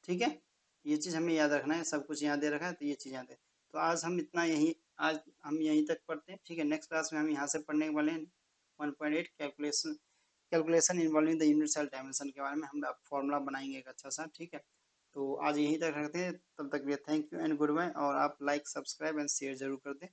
ठीक है, ये चीज़ हमें याद रखना है, सब कुछ यहाँ दे रखा है, तो ये चीज़ याद है, तो आज हम इतना यही, आज हम यहीं तक पढ़ते हैं, ठीक है, नेक्स्ट क्लास में हम यहाँ से पढ़ने वाले हैं 1.8 calculation involving the unit cell dimension के बारे में, हम फॉर्मूला बनाएंगे एक अच्छा सा, ठीक है, तो आज यहीं तक रखते हैं, तब तक के लिए thank you and goodbye. और आप लाइक सब्सक्राइब एंड शेयर जरूर कर दें।